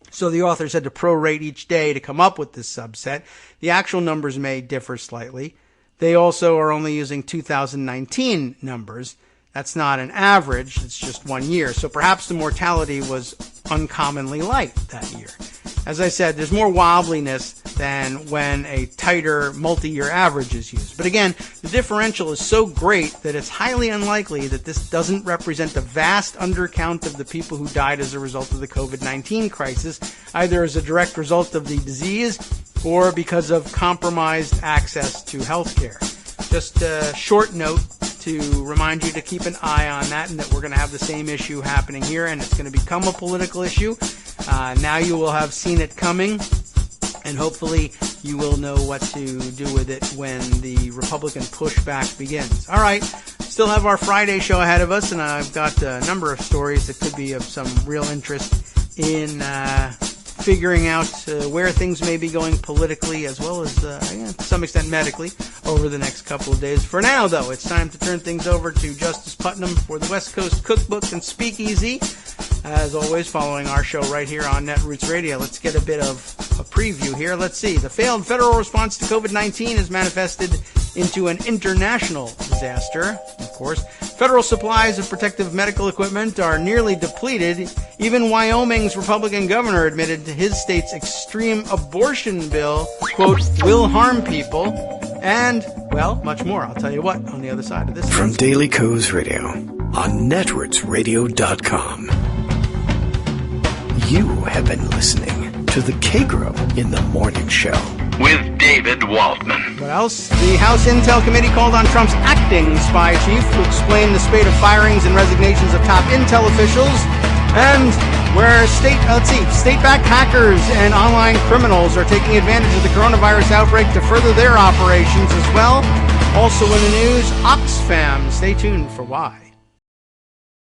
So the authors had to prorate each day to come up with this subset. The actual numbers may differ slightly. They also are only using 2019 numbers. That's not an average. It's just 1 year. So perhaps the mortality was uncommonly light that year. As I said, there's more wobbliness than when a tighter multi-year average is used. But again, the differential is so great that it's highly unlikely that this doesn't represent the vast undercount of the people who died as a result of the COVID-19 crisis, either as a direct result of the disease or because of compromised access to health care. Just a short note to remind you to keep an eye on that, and that we're going to have the same issue happening here, and it's going to become a political issue. Now you will have seen it coming, and hopefully you will know what to do with it when the Republican pushback begins. All right, still have our Friday show ahead of us, and I've got a number of stories that could be of some real interest in figuring out where things may be going politically, as well as, to some extent, medically, over the next couple of days. For now, though, it's time to turn things over to Justice Putnam for the West Coast Cookbook and Speakeasy. As always, following our show right here on Netroots Radio. Let's get a bit of a preview here. Let's see. The failed federal response to COVID-19 has manifested into an international disaster. Of course, federal supplies of protective medical equipment are nearly depleted. Even Wyoming's Republican governor admitted his state's extreme abortion bill, quote, will harm people. And, well, much more. I'll tell you what on the other side of this. From Daily Kos Radio on netrootsradio.com. You have been listening to the Kagro in the Morning Show with David Waldman. What else? The House Intel Committee called on Trump's acting spy chief to explain the spate of firings and resignations of top Intel officials, and where state-backed hackers and online criminals are taking advantage of the coronavirus outbreak to further their operations as well. Also in the news, Oxfam. Stay tuned for why.